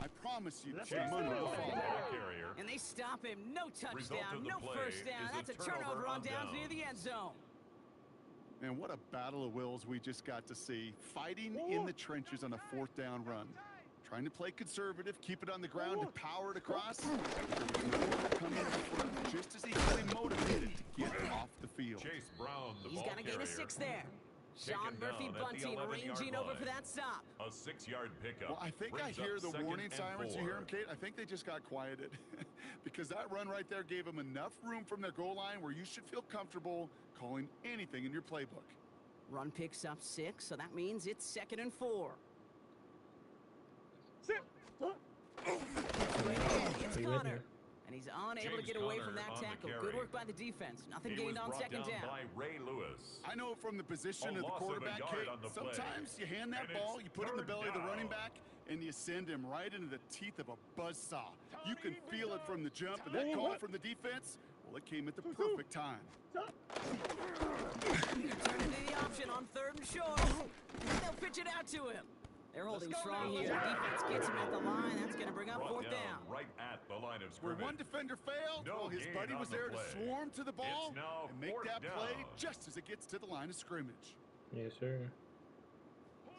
[SPEAKER 7] I promise you,
[SPEAKER 3] Chase
[SPEAKER 7] the money will
[SPEAKER 3] Brown,
[SPEAKER 7] follow.
[SPEAKER 3] ball carrier.
[SPEAKER 6] And they stop him. No
[SPEAKER 3] Result
[SPEAKER 6] touchdown,
[SPEAKER 3] of the
[SPEAKER 6] no
[SPEAKER 3] play
[SPEAKER 6] first down.
[SPEAKER 3] is a
[SPEAKER 6] That's a turnover on downs
[SPEAKER 3] downs.
[SPEAKER 6] near the end zone.
[SPEAKER 7] And what a battle of wills we just got to see. Fighting in the trenches on a fourth down run. Trying to play conservative, keep it on the ground, and power it across. Coming in just as equally motivated to get off the field.
[SPEAKER 3] Chase Brown, the
[SPEAKER 6] He's
[SPEAKER 3] ball
[SPEAKER 6] got to gain a
[SPEAKER 3] carrier.
[SPEAKER 6] 6 there. Sean
[SPEAKER 3] Taken
[SPEAKER 6] Murphy
[SPEAKER 3] down at the
[SPEAKER 6] Bunting
[SPEAKER 3] 11-yard
[SPEAKER 6] ranging over
[SPEAKER 3] line.
[SPEAKER 6] for that stop.
[SPEAKER 3] A 6-yard pickup.
[SPEAKER 7] Well, I think I
[SPEAKER 3] Brings up
[SPEAKER 7] hear the
[SPEAKER 3] second
[SPEAKER 7] warning
[SPEAKER 3] and
[SPEAKER 7] sirens. You
[SPEAKER 3] 4.
[SPEAKER 7] hear them, Kate? I think they just got quieted. Because that run right there gave them enough room from their goal line where you should feel comfortable calling anything in your playbook.
[SPEAKER 6] Run picks up 6, so that means it's 2nd and 4.
[SPEAKER 2] Sit.
[SPEAKER 6] It's Connor. And he's unable to
[SPEAKER 3] James
[SPEAKER 6] get away from
[SPEAKER 3] Conner
[SPEAKER 6] that
[SPEAKER 3] on the
[SPEAKER 6] tackle.
[SPEAKER 3] carry.
[SPEAKER 6] Good work by the defense. Nothing
[SPEAKER 3] He
[SPEAKER 6] gained
[SPEAKER 3] was
[SPEAKER 6] on
[SPEAKER 3] brought
[SPEAKER 6] 2nd down.
[SPEAKER 3] by Ray Lewis.
[SPEAKER 7] I know from the position
[SPEAKER 3] A
[SPEAKER 7] of the
[SPEAKER 3] loss of a
[SPEAKER 7] quarterback,
[SPEAKER 3] yard
[SPEAKER 7] Kate,
[SPEAKER 3] on the play.
[SPEAKER 7] sometimes you hand that
[SPEAKER 3] And
[SPEAKER 7] ball,
[SPEAKER 3] it's
[SPEAKER 7] you put it in the
[SPEAKER 3] third
[SPEAKER 7] belly of the running
[SPEAKER 3] down.
[SPEAKER 7] back, and you send him right into the teeth of a buzzsaw. You can feel it from the jump, and that call from the defense, well, it came at the perfect time.
[SPEAKER 6] Turn into the option on 3rd and short. And they'll pitch it out to him. They're holding strong here. The defense gets him at the line. That's going to bring up
[SPEAKER 3] Brought
[SPEAKER 6] 4th
[SPEAKER 3] down
[SPEAKER 6] down.
[SPEAKER 3] right at the line of
[SPEAKER 7] Where
[SPEAKER 3] scrimmage.
[SPEAKER 7] one defender failed,
[SPEAKER 3] No
[SPEAKER 7] well, his
[SPEAKER 3] gain
[SPEAKER 7] buddy
[SPEAKER 3] on
[SPEAKER 7] was
[SPEAKER 3] the
[SPEAKER 7] there
[SPEAKER 3] play.
[SPEAKER 7] to swarm to the ball
[SPEAKER 3] It's now
[SPEAKER 7] and make
[SPEAKER 3] fourth
[SPEAKER 7] that play
[SPEAKER 3] down.
[SPEAKER 7] just as it gets to the line of scrimmage.
[SPEAKER 5] Yes, sir.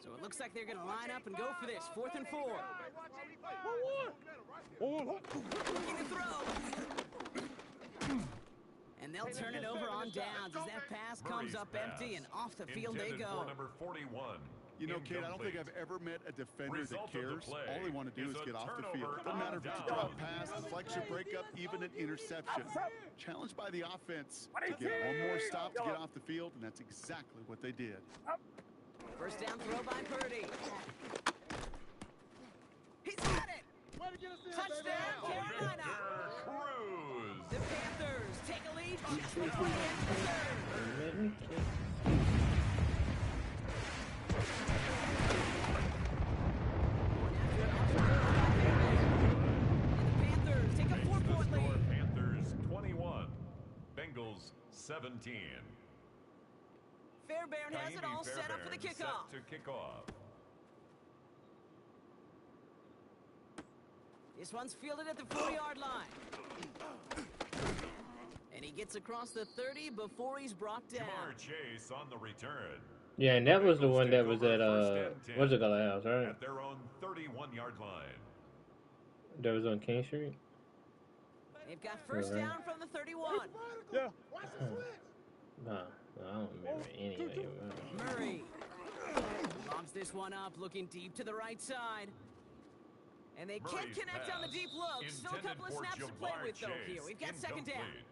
[SPEAKER 6] So it looks like they're going to line up and go for this. 4th and 4. Looking to throw. And they'll turn it over on downs as that pass comes
[SPEAKER 3] Murray's
[SPEAKER 6] up empty,
[SPEAKER 3] pass.
[SPEAKER 6] and off the field they
[SPEAKER 3] Intended
[SPEAKER 6] go.
[SPEAKER 3] for number 41.
[SPEAKER 7] You know, Kate, I don't think
[SPEAKER 3] Incomplete.
[SPEAKER 7] I've ever met a defender
[SPEAKER 3] Result
[SPEAKER 7] that
[SPEAKER 3] of the
[SPEAKER 7] cares.
[SPEAKER 3] play
[SPEAKER 7] All they want to do
[SPEAKER 3] is
[SPEAKER 7] is
[SPEAKER 3] a
[SPEAKER 7] get off the
[SPEAKER 3] turnover
[SPEAKER 7] field. Doesn't matter if it's a
[SPEAKER 3] on
[SPEAKER 7] drop
[SPEAKER 3] down.
[SPEAKER 7] pass, deflection, breakup, even an interception. Challenged by the offense to get one more stop to get off the field, and that's exactly what they did.
[SPEAKER 6] First down throw by Purdy. He's got it! Touchdown, Carolina!
[SPEAKER 3] Victor Cruz.
[SPEAKER 6] The Panthers take a lead just before the end of the 3rd.
[SPEAKER 5] Let me check.
[SPEAKER 6] The Panthers take a
[SPEAKER 3] Makes the
[SPEAKER 6] 4-point
[SPEAKER 3] score
[SPEAKER 6] lead.
[SPEAKER 3] Panthers 21. Bengals 17.
[SPEAKER 6] Fairbairn has it all set up for the
[SPEAKER 3] Fairbairn
[SPEAKER 6] kickoff.
[SPEAKER 3] set to kick off.
[SPEAKER 6] This one's fielded at the 4-yard line. And he gets across the 30 before he's brought down.
[SPEAKER 3] Jamar Chase on the return.
[SPEAKER 5] Yeah, and that was the
[SPEAKER 3] Bengals
[SPEAKER 5] one that
[SPEAKER 3] take
[SPEAKER 5] was
[SPEAKER 3] over
[SPEAKER 5] at
[SPEAKER 3] first and 10
[SPEAKER 5] what's it called, house, right?
[SPEAKER 3] At their own 31-yard line.
[SPEAKER 5] That was on King Street.
[SPEAKER 6] They've got first
[SPEAKER 5] Alright.
[SPEAKER 6] down from the 31.
[SPEAKER 2] Yeah.
[SPEAKER 5] Nah, I don't remember any of it.
[SPEAKER 6] Murray lobs this one up, looking deep to the right side. And they can't
[SPEAKER 3] Murray's
[SPEAKER 6] connect on the
[SPEAKER 3] pass,
[SPEAKER 6] deep look. Still a
[SPEAKER 3] intended
[SPEAKER 6] couple of
[SPEAKER 3] for
[SPEAKER 6] snaps to play
[SPEAKER 3] Jamar
[SPEAKER 6] with, though,
[SPEAKER 3] Chase,
[SPEAKER 6] here. We've got 2nd down.
[SPEAKER 3] incomplete.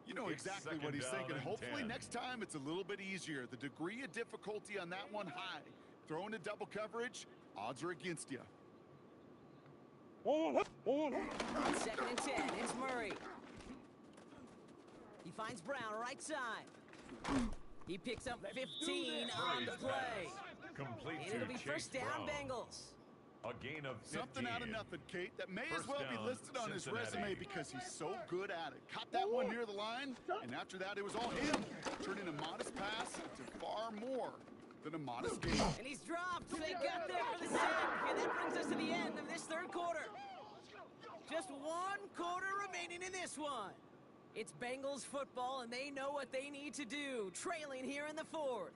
[SPEAKER 7] You know
[SPEAKER 3] It's
[SPEAKER 7] exactly what
[SPEAKER 3] second
[SPEAKER 7] he's
[SPEAKER 3] down
[SPEAKER 7] thinking.
[SPEAKER 3] and
[SPEAKER 7] Hopefully
[SPEAKER 3] 10.
[SPEAKER 7] next time it's a little bit easier. The degree of difficulty on that one high. Throwing to double coverage, odds are against you.
[SPEAKER 6] On 2nd and 10, it's Murray. He finds Brown right side. He picks up 15 on the play.
[SPEAKER 3] Complete
[SPEAKER 6] And
[SPEAKER 3] to
[SPEAKER 6] it'll be
[SPEAKER 3] Chase
[SPEAKER 6] first down,
[SPEAKER 3] Brown.
[SPEAKER 6] Bengals.
[SPEAKER 3] A gain of 15.
[SPEAKER 7] Something out of nothing, Kate. That may as
[SPEAKER 3] First
[SPEAKER 7] well be
[SPEAKER 3] down,
[SPEAKER 7] listed on his
[SPEAKER 3] Cincinnati.
[SPEAKER 7] resume because he's so good at it. Caught that one near the line, and after that, it was all him. Turning a modest pass to far more than a modest gain.
[SPEAKER 6] And he's dropped. They got there for the sack. And that brings us to the end of this third quarter. Just one quarter remaining in this one. It's Bengals football, and they know what they need to do, trailing here in the fourth.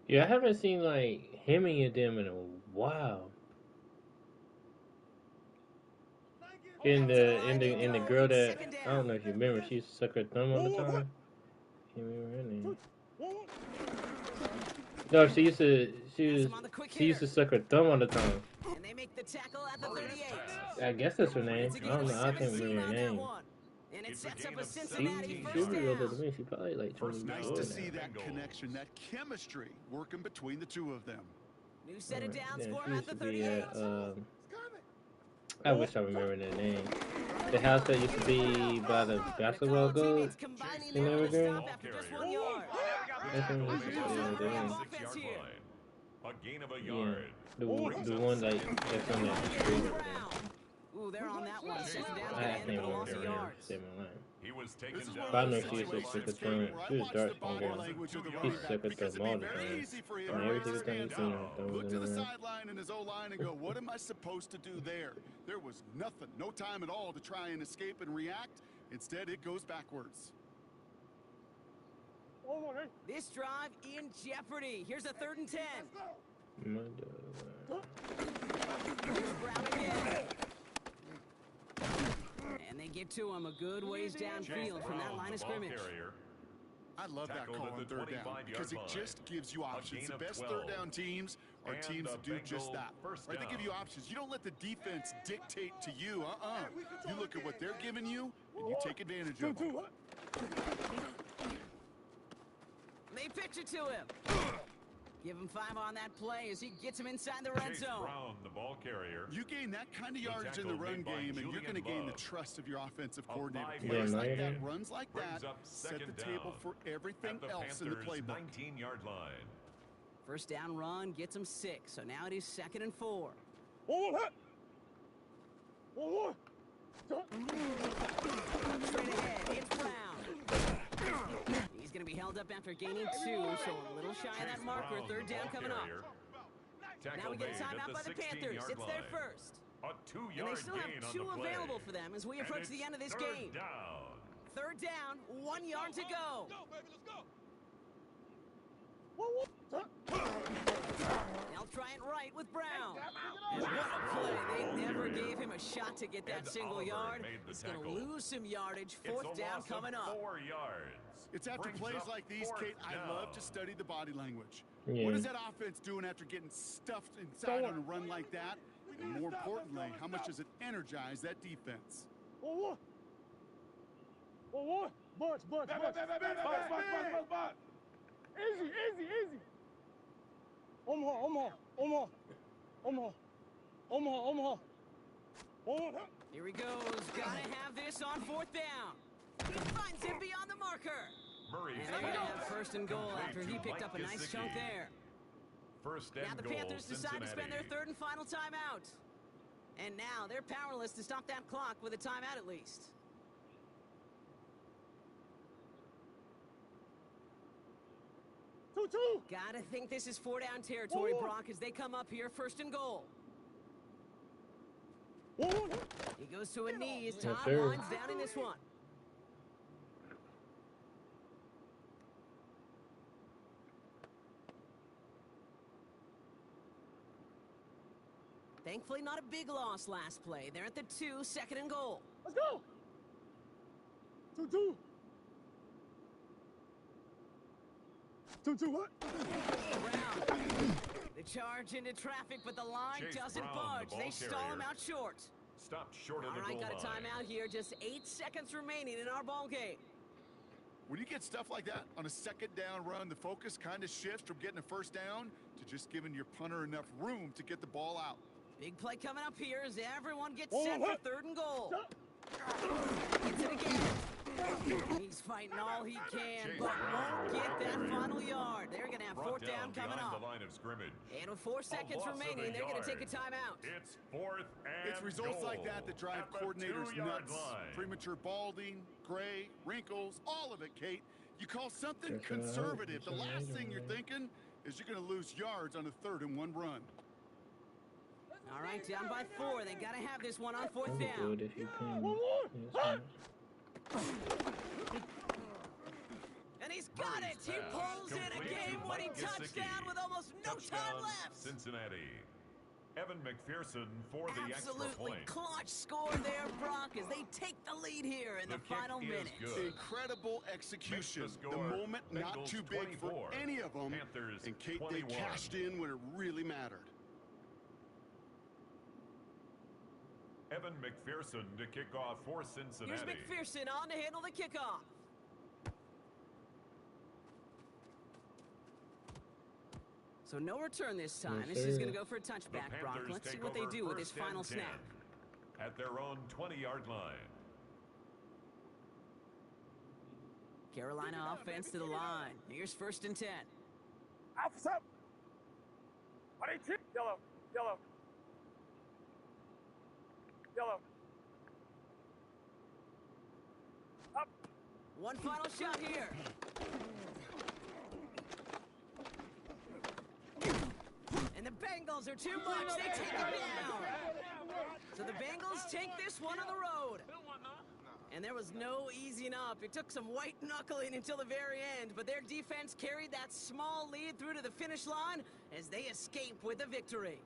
[SPEAKER 5] Yeah, I haven't seen like him and them in a while. In the girl that I don't know if you remember, she used to suck her thumb all the time. Can't remember her name. No, she used to suck her thumb all the time.
[SPEAKER 6] And they make the tackle at the 38.
[SPEAKER 5] I guess that's her name. I don't know. I can't remember her name.
[SPEAKER 6] And it sets up a
[SPEAKER 5] She
[SPEAKER 6] Cincinnati
[SPEAKER 5] was
[SPEAKER 6] first
[SPEAKER 5] older
[SPEAKER 6] down.
[SPEAKER 5] than me. She probably like 20
[SPEAKER 7] Nice
[SPEAKER 5] years
[SPEAKER 7] to
[SPEAKER 5] old
[SPEAKER 7] see
[SPEAKER 5] now.
[SPEAKER 7] that connection, that chemistry working between the two of them.
[SPEAKER 6] New set of downs
[SPEAKER 5] Yeah,
[SPEAKER 6] for
[SPEAKER 5] she
[SPEAKER 6] him at
[SPEAKER 5] used
[SPEAKER 6] the
[SPEAKER 5] to be
[SPEAKER 6] 38.
[SPEAKER 5] at, I wish I remember their name. The house that used to be by the basketball goal.
[SPEAKER 6] Teammates combining
[SPEAKER 5] You
[SPEAKER 6] there
[SPEAKER 5] never
[SPEAKER 6] to
[SPEAKER 5] agree?
[SPEAKER 6] stop after just 1 yard.
[SPEAKER 5] I think we used to be over there.
[SPEAKER 6] Offense here.
[SPEAKER 3] A gain of a
[SPEAKER 5] Yeah,
[SPEAKER 3] yard.
[SPEAKER 5] the one like that's on that street over there.
[SPEAKER 6] Ooh, they're on that one. Second down,
[SPEAKER 5] I
[SPEAKER 6] gonna end
[SPEAKER 5] can't
[SPEAKER 6] up a loss
[SPEAKER 5] remember
[SPEAKER 6] of
[SPEAKER 5] her name.
[SPEAKER 6] yards.
[SPEAKER 5] Save my life.
[SPEAKER 3] He was taken
[SPEAKER 7] This is
[SPEAKER 3] down.
[SPEAKER 5] But I
[SPEAKER 7] one
[SPEAKER 5] know
[SPEAKER 7] of
[SPEAKER 5] she
[SPEAKER 7] those
[SPEAKER 5] used to suck her
[SPEAKER 7] situations,
[SPEAKER 5] thumb.
[SPEAKER 7] Kate, where I
[SPEAKER 5] She was
[SPEAKER 7] watch
[SPEAKER 5] dark
[SPEAKER 7] the
[SPEAKER 5] skinned
[SPEAKER 7] body
[SPEAKER 5] girl.
[SPEAKER 7] language of the
[SPEAKER 5] She
[SPEAKER 7] running
[SPEAKER 5] sucked
[SPEAKER 7] back
[SPEAKER 5] her
[SPEAKER 7] because
[SPEAKER 5] thumb
[SPEAKER 7] it'd
[SPEAKER 5] all
[SPEAKER 7] be
[SPEAKER 5] the
[SPEAKER 7] very
[SPEAKER 5] time.
[SPEAKER 7] easy for him
[SPEAKER 5] And
[SPEAKER 7] to
[SPEAKER 5] every
[SPEAKER 7] raise
[SPEAKER 5] single
[SPEAKER 7] his
[SPEAKER 5] time you
[SPEAKER 7] hands
[SPEAKER 5] seen her
[SPEAKER 7] up,
[SPEAKER 5] thumb
[SPEAKER 7] look
[SPEAKER 5] was
[SPEAKER 7] to
[SPEAKER 5] in
[SPEAKER 7] the
[SPEAKER 5] the
[SPEAKER 7] sideline and his O-line and go, what am I supposed to do there? There was nothing, no time at all to try and escape and react. Instead, it goes backwards.
[SPEAKER 6] This drive in jeopardy. Here's a 3rd and 10. Here's Brown again. And they get to him a good ways downfield from that line of scrimmage.
[SPEAKER 7] I love that call on 3rd down because it just gives you options. The best 3rd down teams are teams that do just that. Right? They give you options. You don't let the defense dictate to you. You look at what they're giving you, and you take advantage of it.
[SPEAKER 6] They pitch it to him. Give him 5 on that play as he gets him inside the red zone.
[SPEAKER 3] Brown, the ball carrier.
[SPEAKER 7] You gain that kind of yardage in the run game, and you're going to gain the trust of your offensive coordinator.
[SPEAKER 3] Yeah,
[SPEAKER 7] Plays like
[SPEAKER 5] man.
[SPEAKER 7] that, runs like that, set the table for everything else in the playbook.
[SPEAKER 3] 19-yard line.
[SPEAKER 6] First down run gets him 6. So now it is 2nd and 4. Straight ahead, it's Brown. He's going to be held up after gaining 2, so a little shy of that marker. 3rd down coming up. Now we get a timeout by the Panthers. It's their first.
[SPEAKER 3] A
[SPEAKER 6] And
[SPEAKER 3] 2-yard
[SPEAKER 6] they still
[SPEAKER 3] gain
[SPEAKER 6] have
[SPEAKER 3] on
[SPEAKER 6] 2
[SPEAKER 3] the play.
[SPEAKER 6] available for them as we approach the end of this game.
[SPEAKER 3] Down.
[SPEAKER 6] 3rd down, 1 yard to go. They'll try it right with Brown. And what a play. They never gave him a shot to get that
[SPEAKER 3] And
[SPEAKER 6] single
[SPEAKER 3] Oliver
[SPEAKER 6] yard.
[SPEAKER 3] made the
[SPEAKER 6] He's going to
[SPEAKER 3] tackle.
[SPEAKER 6] lose some yardage.
[SPEAKER 3] It's
[SPEAKER 6] 4th
[SPEAKER 3] a
[SPEAKER 6] down
[SPEAKER 3] loss
[SPEAKER 6] coming
[SPEAKER 3] of
[SPEAKER 6] up.
[SPEAKER 3] 4 yards.
[SPEAKER 7] It's after
[SPEAKER 3] Brings
[SPEAKER 7] plays
[SPEAKER 3] up
[SPEAKER 7] like these,
[SPEAKER 3] 4th
[SPEAKER 7] Kate, I love
[SPEAKER 3] down.
[SPEAKER 7] to study the body language.
[SPEAKER 5] Yeah.
[SPEAKER 7] What is that offense doing after getting stuffed inside on a run like that? And more importantly, how much does it energize that defense?
[SPEAKER 2] Easy.
[SPEAKER 6] Here he goes. Gotta have this on 4th down. He finds him beyond the marker.
[SPEAKER 3] Murray's
[SPEAKER 6] And they're going to have 1st and goal after he picked up a nice chunk there.
[SPEAKER 3] First
[SPEAKER 6] Now
[SPEAKER 3] and
[SPEAKER 6] the
[SPEAKER 3] goal,
[SPEAKER 6] Panthers decide to spend their
[SPEAKER 3] Cincinnati.
[SPEAKER 6] 3rd and final timeout. And now they're powerless to stop that clock with a timeout at least. Gotta think this is 4-down territory, Brock, as they come up here 1st and goal. He goes to a knee as Tom
[SPEAKER 5] sir.
[SPEAKER 6] winds down in this one. Thankfully, not a big loss last play. They're at the 2, 2nd and goal.
[SPEAKER 2] Let's go. 2-2. 2-2 what?
[SPEAKER 6] Brown. The charge into traffic, but the line
[SPEAKER 3] Chase
[SPEAKER 6] doesn't
[SPEAKER 3] Brown,
[SPEAKER 6] budge.
[SPEAKER 3] the ball
[SPEAKER 6] They stall him
[SPEAKER 3] carrier.
[SPEAKER 6] out short.
[SPEAKER 3] Stopped short of
[SPEAKER 6] All
[SPEAKER 3] the
[SPEAKER 6] right,
[SPEAKER 3] goal
[SPEAKER 6] got a
[SPEAKER 3] line.
[SPEAKER 6] timeout here. Just 8 seconds remaining in our ball game.
[SPEAKER 7] When you get stuff like that on a 2nd down run, the focus kind of shifts from getting a 1st down to just giving your punter enough room to get the ball out.
[SPEAKER 6] Big play coming up here as everyone gets set for 3rd and goal. Gets it again. He's fighting all he can, but won't get that final yard. They're going to have fourth down coming
[SPEAKER 3] behind
[SPEAKER 6] up.
[SPEAKER 3] the line of scrimmage.
[SPEAKER 6] And with 4 seconds remaining, they're going to take a timeout.
[SPEAKER 3] It's fourth and
[SPEAKER 7] It's results like that that drive
[SPEAKER 3] at the
[SPEAKER 7] coordinators
[SPEAKER 3] 2-yard
[SPEAKER 7] nuts.
[SPEAKER 3] line.
[SPEAKER 7] Premature balding, gray, wrinkles, all of it, Kate. You call something conservative. The last thing you're thinking is you're going to lose yards on a 3rd and 1 run.
[SPEAKER 6] All right, down by 4. They got to have this one on fourth down.
[SPEAKER 5] Good if you can. Yes,
[SPEAKER 6] And he's got it. He pulls in a game-winning touchdown with almost no time left.
[SPEAKER 3] Cincinnati. Evan McPherson for the extra
[SPEAKER 6] Absolutely
[SPEAKER 3] point.
[SPEAKER 6] clutch score there, Brock, as they take the lead here in the final minute.
[SPEAKER 7] Incredible execution. The
[SPEAKER 3] score,
[SPEAKER 7] moment not
[SPEAKER 3] Bengals
[SPEAKER 7] too big for
[SPEAKER 3] 24,
[SPEAKER 7] any of them.
[SPEAKER 3] Panthers
[SPEAKER 7] And Kate,
[SPEAKER 3] 21.
[SPEAKER 7] they cashed in when it really mattered.
[SPEAKER 3] Evan McPherson to kick off for Cincinnati.
[SPEAKER 6] Here's McPherson on to handle the kickoff. So no return this time.
[SPEAKER 5] Yes,
[SPEAKER 6] This is
[SPEAKER 5] sir.
[SPEAKER 6] going to go for a touchback,
[SPEAKER 3] The
[SPEAKER 6] Brock.
[SPEAKER 3] Panthers
[SPEAKER 6] Let's see
[SPEAKER 3] take
[SPEAKER 6] what they
[SPEAKER 3] over
[SPEAKER 6] do with this
[SPEAKER 3] first and
[SPEAKER 6] final
[SPEAKER 3] 10
[SPEAKER 6] snap.
[SPEAKER 3] at their own 20-yard line.
[SPEAKER 6] Carolina offense to the line. Here's 1st and 10.
[SPEAKER 2] Alpha up. 118. Yellow. Yellow. Yellow. Up.
[SPEAKER 6] One final shot here. And the Bengals are too much. They take it down. So the Bengals take this one on the road. And there was no easing up. It took some white knuckling until the very end, but their defense carried that small lead through to the finish line as they escape with a victory.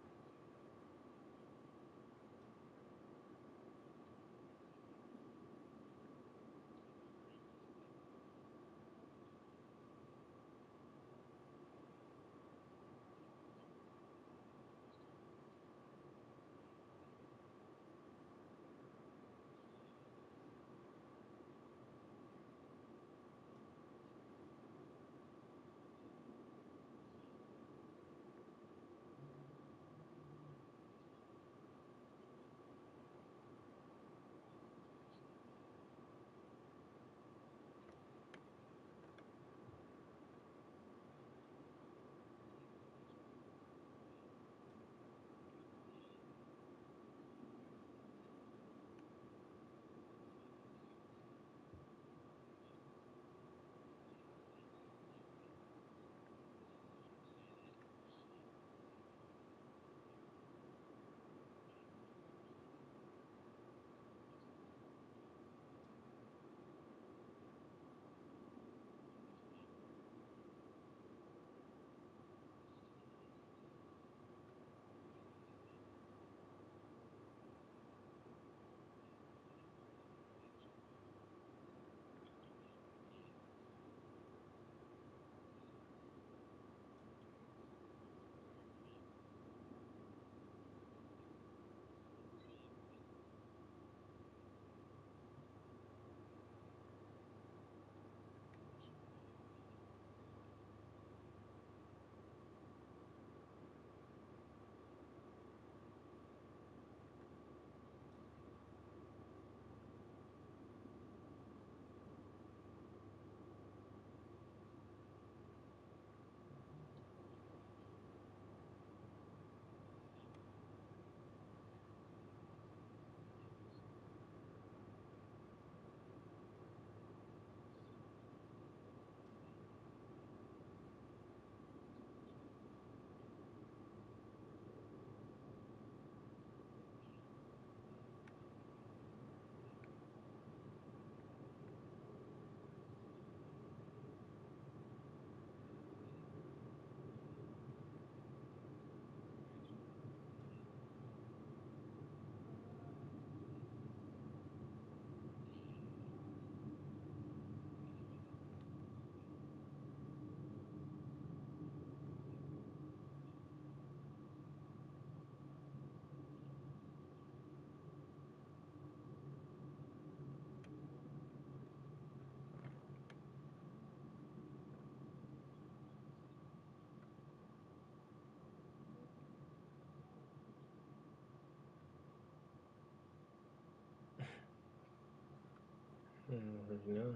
[SPEAKER 5] No.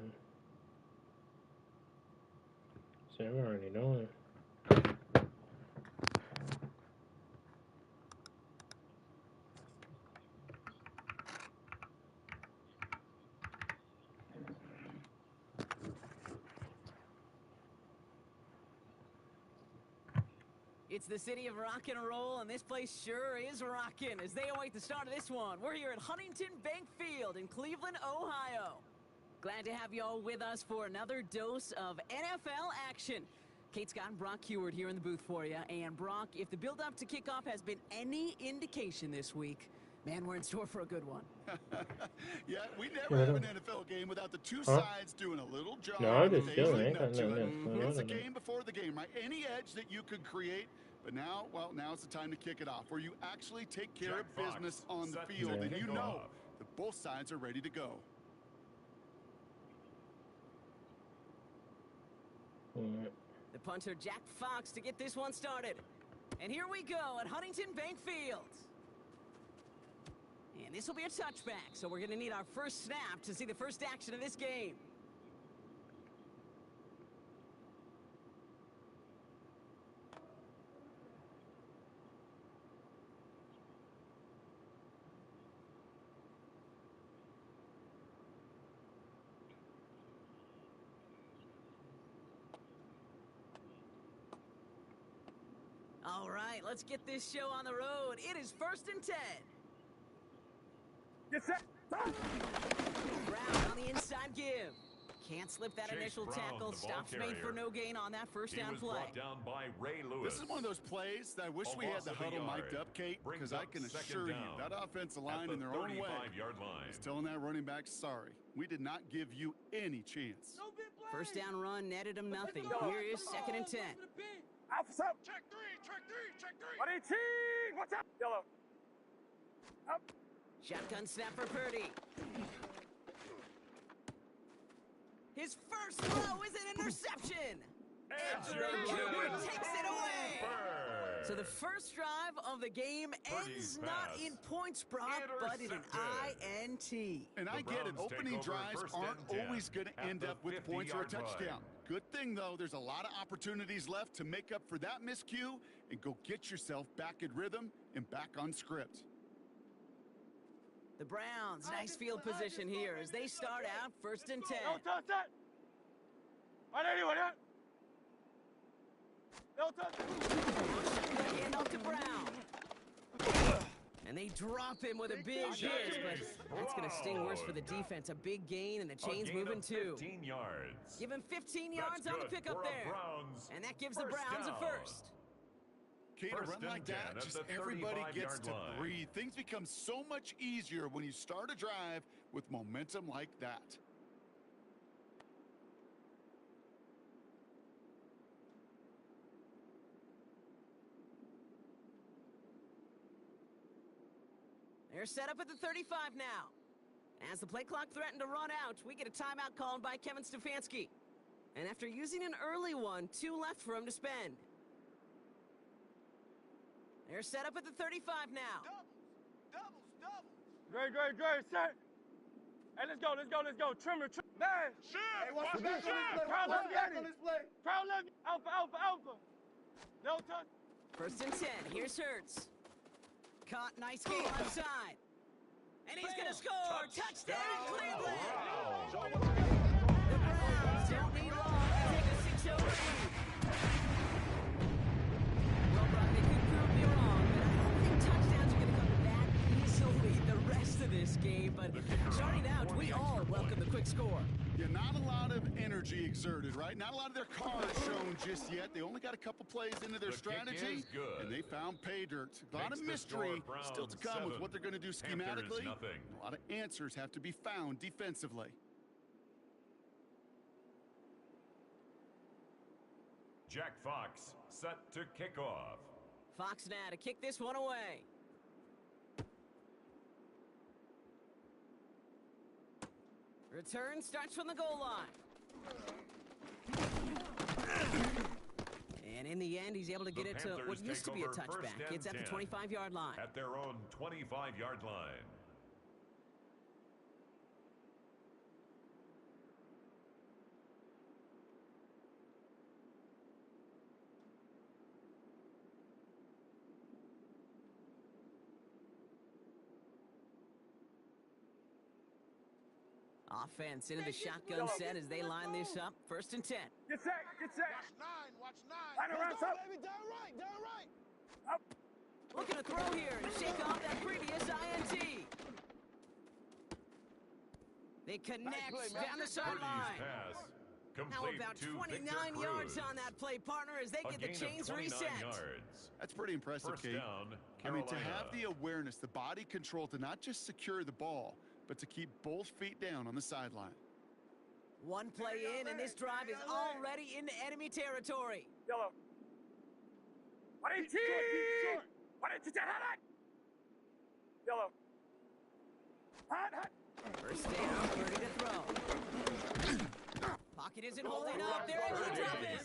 [SPEAKER 5] See, I'm already knowing.
[SPEAKER 6] It's the city of rock and roll, and this place sure is rocking as they await the start of this one. We're here at Huntington Bank Field in Cleveland, Ohio. Glad to have you all with us for another dose of NFL action. Kate Scott and Brock Heward here in the booth for you. And Brock, if the build-up to kickoff has been any indication this week, man, we're in store for a good one.
[SPEAKER 7] Yeah, we never have an NFL game without the two sides doing a little job.
[SPEAKER 5] No, I'm just chilling. I ain't got nothing else.
[SPEAKER 7] It's a game before the game, right? Any edge that you could create, but now, well, now's the time to kick it off, where you actually take care of business on the field, and you know that both sides are ready to go.
[SPEAKER 6] The punter, Jack Fox, to get this one started. And here we go at Huntington Bank Field. And this will be a touchback, so we're going to need our first snap to see the first action of this game. All right, let's get this show on the road. It is 1st and 10.
[SPEAKER 2] Get set.
[SPEAKER 6] Brown on the inside give. Can't slip that
[SPEAKER 3] Chase
[SPEAKER 6] initial
[SPEAKER 3] Brown,
[SPEAKER 6] tackle.
[SPEAKER 3] the ball
[SPEAKER 6] Stops made for
[SPEAKER 3] carrier.
[SPEAKER 6] no gain on that first down
[SPEAKER 3] He was
[SPEAKER 6] play.
[SPEAKER 3] brought down by Ray Lewis.
[SPEAKER 7] This is one of those plays that I wish we had the huddle mic'd up, Kate, because I can assure you that offensive line in their own way is telling that running back, sorry, we did not give you any chance.
[SPEAKER 6] First down run netted him nothing. Here is 2nd and 10.
[SPEAKER 2] Alpha up. Check three. 18. What's up? Yellow. Up.
[SPEAKER 6] Shotgun snap for Purdy. His first throw is an interception. And Cooper takes it away. So the first drive of the game ends not in points, Brock, but in an INT.
[SPEAKER 7] And I get it. Opening drives aren't always going to end up with points or a touchdown. Good thing, though, there's a lot of opportunities left to make up for that miscue and go get yourself back in rhythm and back on script.
[SPEAKER 6] The Browns, nice field position here as they start out 1st and 10.
[SPEAKER 2] No touch that. On anyone, yeah? No touch.
[SPEAKER 6] Hand off to Brown. And they drop him with a big hit, but that's going to sting worse for the defense. A big gain, and the chain's moving too.
[SPEAKER 3] 15 yards.
[SPEAKER 6] Give him 15 yards on the pickup there. And that gives the Browns a first.
[SPEAKER 7] Kate, a run like that, just everybody gets to breathe. Things become so much easier when you start a drive with momentum like that.
[SPEAKER 6] They're set up at the 35 now. As the play clock threatened to run out, we get a timeout called by Kevin Stefanski. And after using an early one, 2 left for him to spend. They're set up at the 35 now.
[SPEAKER 2] Doubles. Great, set. Hey, let's go. Trimmer. Man.
[SPEAKER 8] Shit. Hey, what's the back
[SPEAKER 2] Crowd left
[SPEAKER 8] on this play?
[SPEAKER 2] Crowd left. Alpha. No touch.
[SPEAKER 6] 1st and 10. Here's Hurts. Caught, nice game left side. And he's going to score. Touchdown, Cleveland. The Browns don't need long to take a 6-0 lead. Well, Brock, they could prove me wrong, but I don't think touchdowns are going to come that easily the rest of this game. But starting out, we all welcome the quick score.
[SPEAKER 7] Yeah, not a lot of energy exerted, right? Not a lot of their cards shown just yet. They only got a couple plays into their strategy, and they found pay dirt. A lot of mystery still to come with what they're going to do schematically. A lot of answers have to be found defensively.
[SPEAKER 3] Jack Fox set to kick off.
[SPEAKER 6] Fox now to kick this one away. Return starts from the goal line. And in the end, he's able to get it to what used to be a touchback. It's at the 25-yard line.
[SPEAKER 3] At their own 25-yard line.
[SPEAKER 6] Offense into the shotgun set as they line this up. 1st and 10.
[SPEAKER 2] Get set, get set.
[SPEAKER 8] Watch 9.
[SPEAKER 2] Line around,
[SPEAKER 8] Go,
[SPEAKER 2] up.
[SPEAKER 8] baby, down right.
[SPEAKER 2] Up.
[SPEAKER 6] Looking to throw here and shake off that previous INT. They connect down the sideline.
[SPEAKER 3] Pass.
[SPEAKER 6] Now
[SPEAKER 3] Complete
[SPEAKER 6] about
[SPEAKER 3] to
[SPEAKER 6] 29
[SPEAKER 3] Victor
[SPEAKER 6] yards
[SPEAKER 3] Cruz.
[SPEAKER 6] on that play, partner, as they
[SPEAKER 3] A
[SPEAKER 6] get the
[SPEAKER 3] gain of
[SPEAKER 6] chains
[SPEAKER 3] 29
[SPEAKER 6] reset.
[SPEAKER 3] yards.
[SPEAKER 7] That's pretty impressive,
[SPEAKER 3] First
[SPEAKER 7] Kate.
[SPEAKER 3] down,
[SPEAKER 7] I mean, to
[SPEAKER 3] Carolina.
[SPEAKER 7] have the awareness, the body control to not just secure the ball, but to keep both feet down on the sideline.
[SPEAKER 6] One play in, and this drive is already into enemy territory.
[SPEAKER 2] Yellow. 118. 118. Hot. Yellow. Hot.
[SPEAKER 6] First down, 30 to throw. Pocket isn't holding up. They're able to drop it.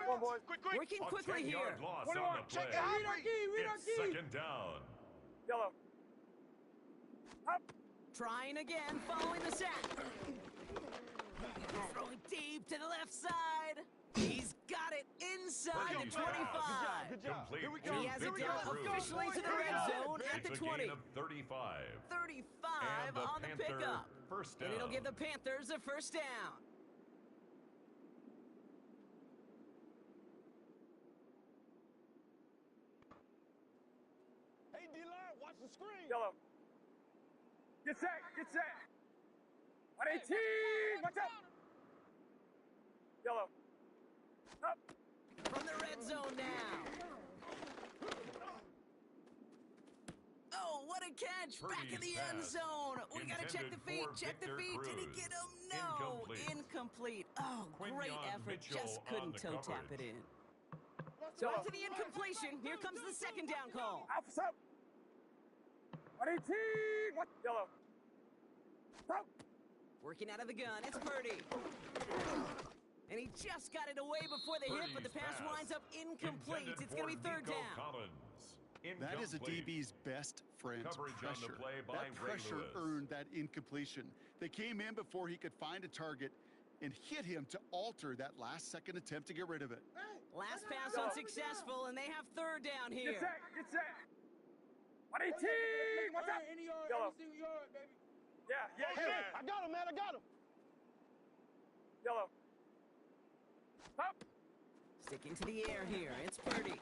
[SPEAKER 2] Come on, boys.
[SPEAKER 8] Quick.
[SPEAKER 6] Working
[SPEAKER 3] A
[SPEAKER 6] quickly
[SPEAKER 3] 10-yard
[SPEAKER 6] here.
[SPEAKER 3] loss
[SPEAKER 2] 21.
[SPEAKER 3] on the play.
[SPEAKER 8] Check out. Read our
[SPEAKER 3] It's second down.
[SPEAKER 2] Yellow. Up.
[SPEAKER 6] Trying again, following the sack. Throwing deep to the left side. He's got it inside the 25.
[SPEAKER 3] Complete
[SPEAKER 8] Here we
[SPEAKER 3] to
[SPEAKER 8] go.
[SPEAKER 6] He has it
[SPEAKER 3] Victor
[SPEAKER 6] down
[SPEAKER 3] Cruz.
[SPEAKER 6] officially to the red zone at
[SPEAKER 3] It's
[SPEAKER 6] the
[SPEAKER 3] a
[SPEAKER 6] 20.
[SPEAKER 3] gain of 35.
[SPEAKER 6] 35
[SPEAKER 3] And the
[SPEAKER 6] on the
[SPEAKER 3] Panther
[SPEAKER 6] pickup.
[SPEAKER 3] first down.
[SPEAKER 6] And it'll give the Panthers a first down.
[SPEAKER 8] Hey, D-line, watch the screen.
[SPEAKER 2] Yellow. Get set. 118. Watch out. Yellow. Up.
[SPEAKER 6] From the red zone now. Oh, what a catch. Back in the end
[SPEAKER 3] Purdy's
[SPEAKER 6] zone. We got to check the feet.
[SPEAKER 3] intended for
[SPEAKER 6] Check the
[SPEAKER 3] Victor
[SPEAKER 6] feet. Did he
[SPEAKER 3] Cruz.
[SPEAKER 6] get him? No.
[SPEAKER 3] Incomplete.
[SPEAKER 6] Oh, great
[SPEAKER 3] Quinyon
[SPEAKER 6] effort.
[SPEAKER 3] Mitchell
[SPEAKER 6] Just
[SPEAKER 3] on
[SPEAKER 6] couldn't
[SPEAKER 3] the
[SPEAKER 6] toe tap
[SPEAKER 3] coverage.
[SPEAKER 6] it in. So after the incompletion, here comes the second down call.
[SPEAKER 2] Alpha's up. 118. What? Yellow. Up.
[SPEAKER 6] Working out of the gun, it's Purdy. And he just got it away before the hit, but the pass winds up incomplete.
[SPEAKER 3] Intended
[SPEAKER 6] It's going to be
[SPEAKER 3] for
[SPEAKER 6] third
[SPEAKER 3] Nico
[SPEAKER 6] down.
[SPEAKER 3] Collins.
[SPEAKER 7] That is a
[SPEAKER 3] Incomplete.
[SPEAKER 7] DB's best friend,
[SPEAKER 3] Coverage on the
[SPEAKER 7] pressure.
[SPEAKER 3] play by
[SPEAKER 7] That
[SPEAKER 3] Ray
[SPEAKER 7] pressure
[SPEAKER 3] Lewis.
[SPEAKER 7] earned that incompletion. They came in before he could find a target and hit him to alter that last-second attempt to get rid of it.
[SPEAKER 6] Last pass unsuccessful, and they have third down
[SPEAKER 2] Get
[SPEAKER 6] here.
[SPEAKER 2] set. 118. What's up? Yellow. Yeah.
[SPEAKER 8] Hey, I got him, man.
[SPEAKER 2] Yellow. Up.
[SPEAKER 6] Sticking to the air here, it's Purdy.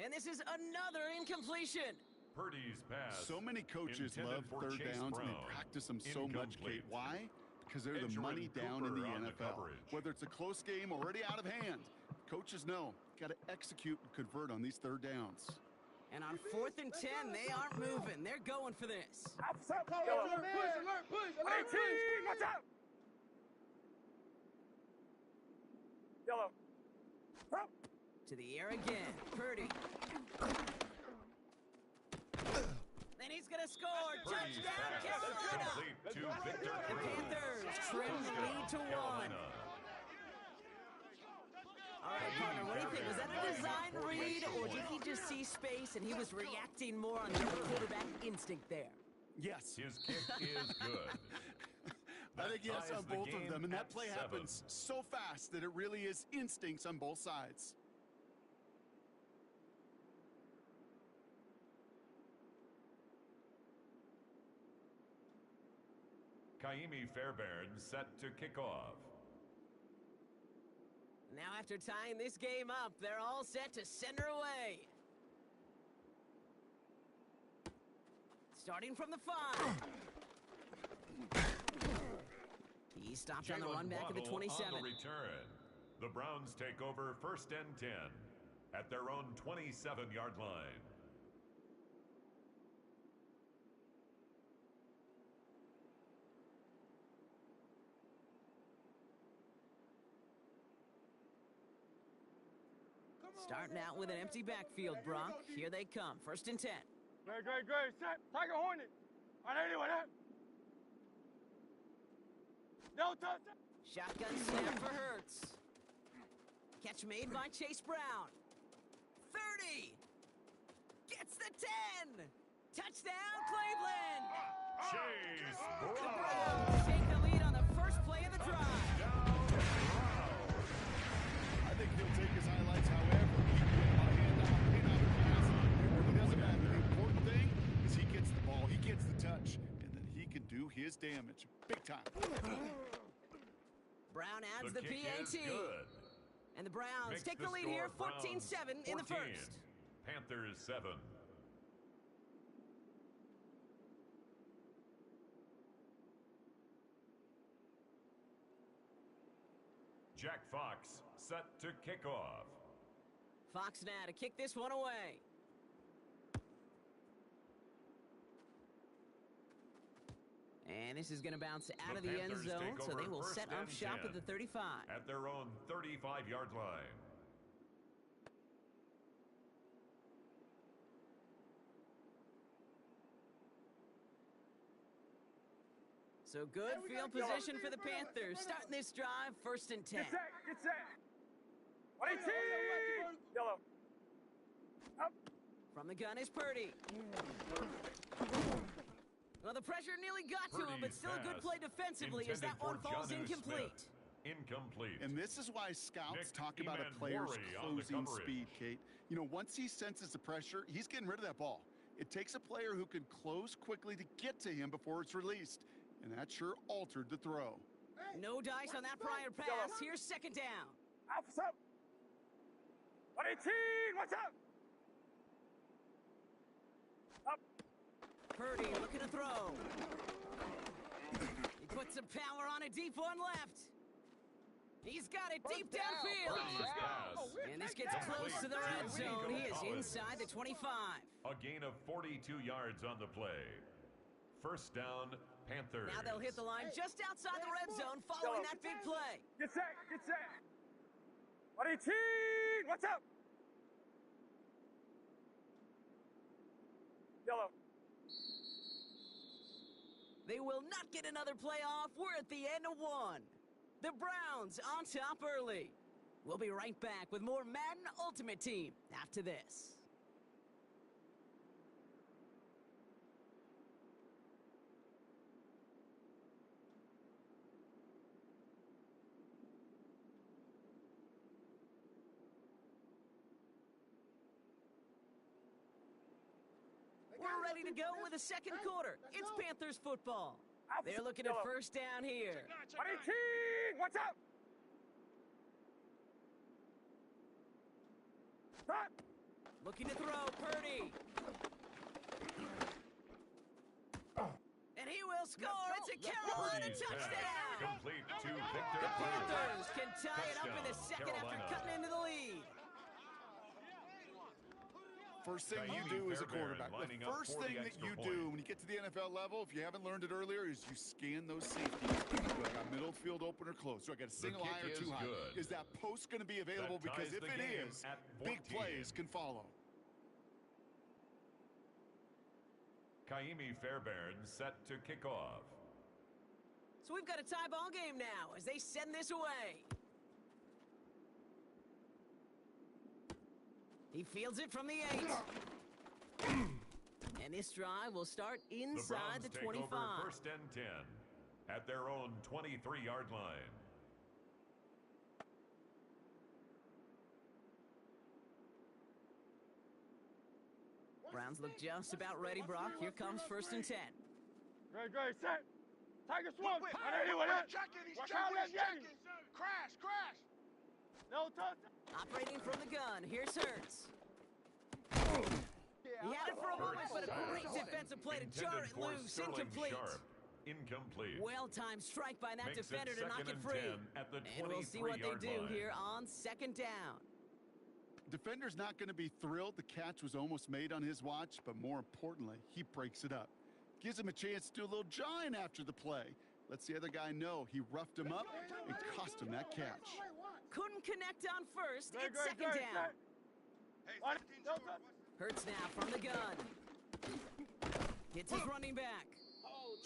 [SPEAKER 6] And this is another incompletion.
[SPEAKER 3] Purdy's pass.
[SPEAKER 7] So many coaches
[SPEAKER 3] intended
[SPEAKER 7] love
[SPEAKER 3] for
[SPEAKER 7] third
[SPEAKER 3] Chase
[SPEAKER 7] downs, and they
[SPEAKER 3] Brown.
[SPEAKER 7] practice them so much, Kate.
[SPEAKER 3] Incomplete.
[SPEAKER 7] Why? Because they're the
[SPEAKER 3] Edgerrin
[SPEAKER 7] money down in the
[SPEAKER 3] Cooper on the
[SPEAKER 7] NFL.
[SPEAKER 3] coverage.
[SPEAKER 7] Whether it's a close game already out of hand, coaches know got to execute and convert on these third downs.
[SPEAKER 6] And on 4th and 10, they aren't moving. They're going for this.
[SPEAKER 2] Alpha's up. Yellow. Push. 118. Watch out. Yellow. Up.
[SPEAKER 6] To the air again, Purdy. And he's going to score.
[SPEAKER 3] Purdy's
[SPEAKER 6] Touchdown,
[SPEAKER 3] pass.
[SPEAKER 6] Carolina.
[SPEAKER 3] Complete to Victor
[SPEAKER 6] The
[SPEAKER 3] Cruz.
[SPEAKER 6] Panthers trim the lead to 1.
[SPEAKER 3] Carolina.
[SPEAKER 6] All right, partner, what do you think? Was that a design read, or did he just see space and he was reacting more on the quarterback instinct there?
[SPEAKER 7] Yes.
[SPEAKER 3] His kick is good.
[SPEAKER 7] I think yes
[SPEAKER 3] ties
[SPEAKER 7] on
[SPEAKER 3] the
[SPEAKER 7] both of
[SPEAKER 3] game
[SPEAKER 7] them, and that
[SPEAKER 3] at
[SPEAKER 7] play
[SPEAKER 3] 7.
[SPEAKER 7] happens so fast that it really is instincts on both sides.
[SPEAKER 3] Kaimi Fairbairn set to kick off.
[SPEAKER 6] Now, after tying this game up, they're all set to send her away. Starting from the 5. He stopped on the
[SPEAKER 3] Jalen
[SPEAKER 6] run back at the
[SPEAKER 3] Waddle
[SPEAKER 6] 27.
[SPEAKER 3] On the return. The Browns take over 1st and 10 at their own 27-yard line.
[SPEAKER 6] Starting out with an empty backfield, Brock. Here they come. 1st and 10.
[SPEAKER 2] Great. Set. Tiger Hornet. On anyone up. No touch.
[SPEAKER 6] Shotgun snap for Hurts. Catch made by Chase Brown. 30. Gets the 10. Touchdown, Cleveland.
[SPEAKER 3] Chase
[SPEAKER 6] The
[SPEAKER 3] Brown.
[SPEAKER 6] Browns take the lead on the first play of the drive.
[SPEAKER 7] I think he'll take his highlights however he can by handoff, in-out pass. It really doesn't matter. The important thing is he gets the ball, he gets the touch, and then he can do his damage. big time.
[SPEAKER 6] Brown adds
[SPEAKER 3] The
[SPEAKER 6] the
[SPEAKER 3] kick is
[SPEAKER 6] PAT.
[SPEAKER 3] good.
[SPEAKER 6] And the Browns
[SPEAKER 3] Makes
[SPEAKER 6] take the lead
[SPEAKER 3] score
[SPEAKER 6] here,
[SPEAKER 3] Browns
[SPEAKER 6] 14-7 in the
[SPEAKER 3] 14,
[SPEAKER 6] first.
[SPEAKER 3] Panthers 7. Jack Fox set to kick off.
[SPEAKER 6] Fox now to kick this one away. And this is going to bounce out of the end
[SPEAKER 3] Panthers
[SPEAKER 6] zone,
[SPEAKER 3] take
[SPEAKER 6] so they
[SPEAKER 3] over
[SPEAKER 6] will
[SPEAKER 3] first
[SPEAKER 6] set up
[SPEAKER 3] and
[SPEAKER 6] shop
[SPEAKER 3] 10
[SPEAKER 6] at the 35.
[SPEAKER 3] At their own 35-yard line.
[SPEAKER 6] So good field position for the Panthers. Starting this drive, 1st and 10.
[SPEAKER 2] Get set. Get set. 18. Yellow. Up.
[SPEAKER 6] From the gun is Purdy. Well, the pressure nearly got to him, but still a good play defensively as that one falls incomplete.
[SPEAKER 3] Incomplete.
[SPEAKER 7] And this is why scouts
[SPEAKER 3] Nick
[SPEAKER 7] talk about a player's
[SPEAKER 3] Imanwari on the
[SPEAKER 7] closing
[SPEAKER 3] coverage.
[SPEAKER 7] speed, Kate. You know, once he senses the pressure, he's getting rid of that ball. It takes a player who can close quickly to get to him before it's released. And that sure altered the throw.
[SPEAKER 6] No dice on that prior pass. Here's 2nd down.
[SPEAKER 2] Alpha's up. 118. What's up? Up.
[SPEAKER 6] Purdy looking to throw. He puts some power on a deep one left. He's got it deep downfield. And this gets close to the red zone. He is inside the 25.
[SPEAKER 3] A gain of 42 yards on the play. 1st down, Panthers.
[SPEAKER 6] Now they'll hit the line just outside the red zone following that big play.
[SPEAKER 2] Get set. Get set. 118. What's up? Yellow.
[SPEAKER 6] They will not get another play off. We're at the end of 1. The Browns on top early. We'll be right back with more Madden Ultimate Team after this. We're ready to go with the 2nd quarter. It's Panthers football. They're looking at 1st down here.
[SPEAKER 2] 118. What's up? Stop.
[SPEAKER 6] Looking to throw, Purdy. And he will score. It's a Carolina
[SPEAKER 3] Purdy's pass
[SPEAKER 6] touchdown.
[SPEAKER 3] complete to Victor
[SPEAKER 6] The
[SPEAKER 3] Cruz.
[SPEAKER 6] Panthers can tie it up in the
[SPEAKER 3] Touchdown,
[SPEAKER 6] 2nd after
[SPEAKER 3] Carolina.
[SPEAKER 6] cutting into the lead.
[SPEAKER 7] First thing you do as a quarterback, the
[SPEAKER 3] lining up
[SPEAKER 7] first
[SPEAKER 3] for the
[SPEAKER 7] thing that
[SPEAKER 3] extra
[SPEAKER 7] you
[SPEAKER 3] point.
[SPEAKER 7] do when you get to the NFL level, if you haven't learned it earlier, is you scan those safeties. Do I got middle field open or close? Do I got a single
[SPEAKER 3] kick
[SPEAKER 7] high or
[SPEAKER 3] is
[SPEAKER 7] two high?
[SPEAKER 3] good.
[SPEAKER 7] Is that post going to be available?
[SPEAKER 3] That
[SPEAKER 7] Because
[SPEAKER 3] ties
[SPEAKER 7] if
[SPEAKER 3] the
[SPEAKER 7] it
[SPEAKER 3] game
[SPEAKER 7] is,
[SPEAKER 3] at
[SPEAKER 7] big
[SPEAKER 3] 14.
[SPEAKER 7] plays can follow.
[SPEAKER 3] Kaimi Fairbairn set to kick off.
[SPEAKER 6] So we've got a tie ball game now as they send this away. He fields it from the 8. And this drive will start inside the
[SPEAKER 3] The
[SPEAKER 6] 25.
[SPEAKER 3] Browns take over 1st and 10 at their own 23-yard line.
[SPEAKER 6] Browns look just about ready, Brock. Here comes 1st and 10.
[SPEAKER 2] Great, set. Tiger swamp. I know you with it. Watch out, let's get it.
[SPEAKER 8] Crash, crash.
[SPEAKER 2] No touch.
[SPEAKER 6] Operating from the gun. Here's Hurts. He had it for a moment, but a great defensive play to jar it
[SPEAKER 3] Intended for
[SPEAKER 6] loose.
[SPEAKER 3] Sterling
[SPEAKER 6] Incomplete.
[SPEAKER 3] Sharp. Incomplete.
[SPEAKER 6] Well-timed strike by that
[SPEAKER 3] Makes it
[SPEAKER 6] defender to knock
[SPEAKER 3] 2nd
[SPEAKER 6] it
[SPEAKER 3] and
[SPEAKER 6] free.
[SPEAKER 3] 10 at the
[SPEAKER 6] And we'll see what they
[SPEAKER 3] 23-yard
[SPEAKER 6] do
[SPEAKER 3] line.
[SPEAKER 6] here on 2nd down.
[SPEAKER 7] Defender's not going to be thrilled the catch was almost made on his watch, but more importantly, he breaks it up. Gives him a chance to do a little jawing after the play. Lets the other guy know he roughed him up and cost him that catch.
[SPEAKER 6] Couldn't connect on 1st. It's
[SPEAKER 2] Great,
[SPEAKER 6] 2nd down.
[SPEAKER 2] Hey, no touch.
[SPEAKER 6] Hurts now from the gun. Hits his running back.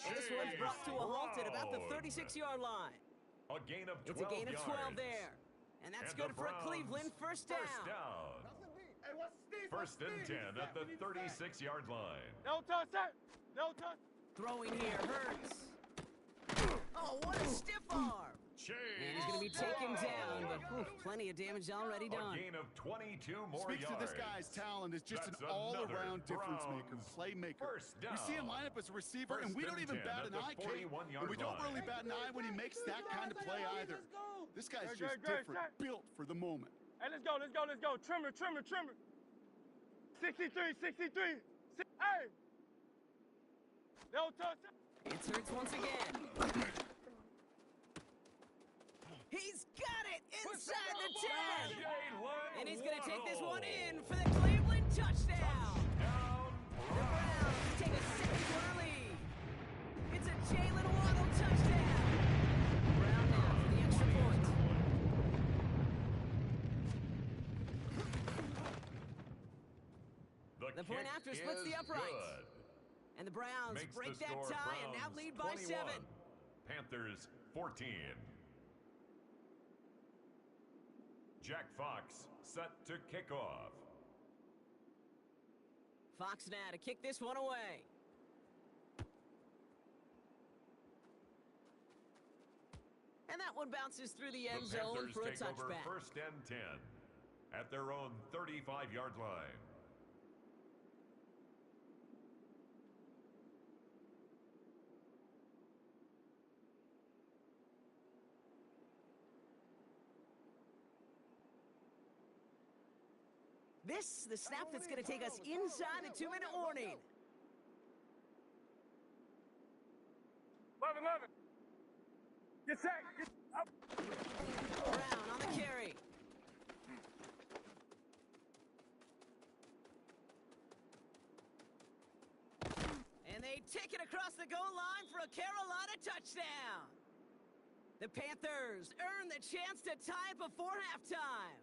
[SPEAKER 6] And this one's brought to a halt at about the 36-yard line.
[SPEAKER 3] A gain of 12
[SPEAKER 6] It's a gain of 12
[SPEAKER 3] yards.
[SPEAKER 6] there. And that's
[SPEAKER 3] And
[SPEAKER 6] good
[SPEAKER 3] the
[SPEAKER 6] for a
[SPEAKER 3] Browns,
[SPEAKER 6] Cleveland 1st down.
[SPEAKER 8] Hey, what's Steve?
[SPEAKER 3] 1st and 10 at the 36-yard line.
[SPEAKER 2] No touch, set. No touch.
[SPEAKER 6] Throwing here, Hurts. Oh, what a stiff arm.
[SPEAKER 3] Chase
[SPEAKER 6] And He's going to be taken down, but plenty of damage already done.
[SPEAKER 3] A gain of 22 more
[SPEAKER 7] Speaks
[SPEAKER 3] yards.
[SPEAKER 7] to this guy's talent as just
[SPEAKER 3] That's
[SPEAKER 7] an all-around
[SPEAKER 3] another
[SPEAKER 7] difference maker,
[SPEAKER 3] Browns
[SPEAKER 7] playmaker.
[SPEAKER 3] first down.
[SPEAKER 7] We see him line up as a receiver, and
[SPEAKER 3] First
[SPEAKER 7] we don't
[SPEAKER 3] and
[SPEAKER 7] even
[SPEAKER 3] 10
[SPEAKER 7] bat
[SPEAKER 3] at
[SPEAKER 7] an
[SPEAKER 3] the
[SPEAKER 7] eye, Kate.
[SPEAKER 3] 41-yard
[SPEAKER 7] And we don't
[SPEAKER 3] line.
[SPEAKER 7] really bat an eye when he makes that kind of play either. This guy's just different, built for the moment.
[SPEAKER 2] Hey, let's go, let's go, let's go. Trimmer, trimmer, trimmer. 63, 63. Hey! No touch.
[SPEAKER 6] Inserts once again. He's got it inside the 10. And he's going to take this one in for the Cleveland touchdown. The Browns take a 6-quarter lead. It's a Jalen Waddle touchdown. Brown now for the extra point. The point after splits the uprights. And the Browns
[SPEAKER 3] Makes
[SPEAKER 6] break
[SPEAKER 3] the
[SPEAKER 6] that
[SPEAKER 3] score
[SPEAKER 6] tie and now
[SPEAKER 3] Browns
[SPEAKER 6] lead by
[SPEAKER 3] 21,
[SPEAKER 6] 7.
[SPEAKER 3] Panthers 14. Jack Fox set to kick off.
[SPEAKER 6] Fox now to kick this one away. And that one bounces through the end zone
[SPEAKER 3] Panthers
[SPEAKER 6] for a
[SPEAKER 3] take over
[SPEAKER 6] touchback.
[SPEAKER 3] first and 10 at their own 35-yard line.
[SPEAKER 6] This, the snap that's going to take us inside the 2-minute warning.
[SPEAKER 2] 11. Get sacked. Get up.
[SPEAKER 6] Brown on the carry. And they take it across the goal line for a Carolina touchdown. The Panthers earn the chance to tie it before halftime.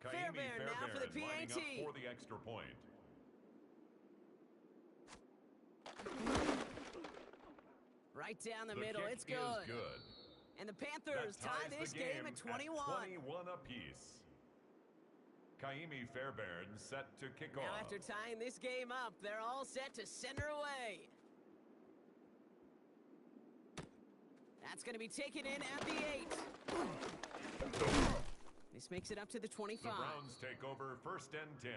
[SPEAKER 6] Fairbairn now for the
[SPEAKER 3] lining
[SPEAKER 6] PAT.
[SPEAKER 3] up for the extra point.
[SPEAKER 6] Right down the
[SPEAKER 3] The
[SPEAKER 6] middle,
[SPEAKER 3] kick
[SPEAKER 6] it's good.
[SPEAKER 3] is good.
[SPEAKER 6] And the Panthers
[SPEAKER 3] That
[SPEAKER 6] tie
[SPEAKER 3] ties
[SPEAKER 6] this
[SPEAKER 3] the
[SPEAKER 6] game at 21.
[SPEAKER 3] 21 apiece. Kaimi Fairbairn set to kick
[SPEAKER 6] Now
[SPEAKER 3] off.
[SPEAKER 6] after tying this game up, they're all set to send her away. That's going to be taken in at the 8. This makes it up to the 25.
[SPEAKER 3] The Browns take over first and 10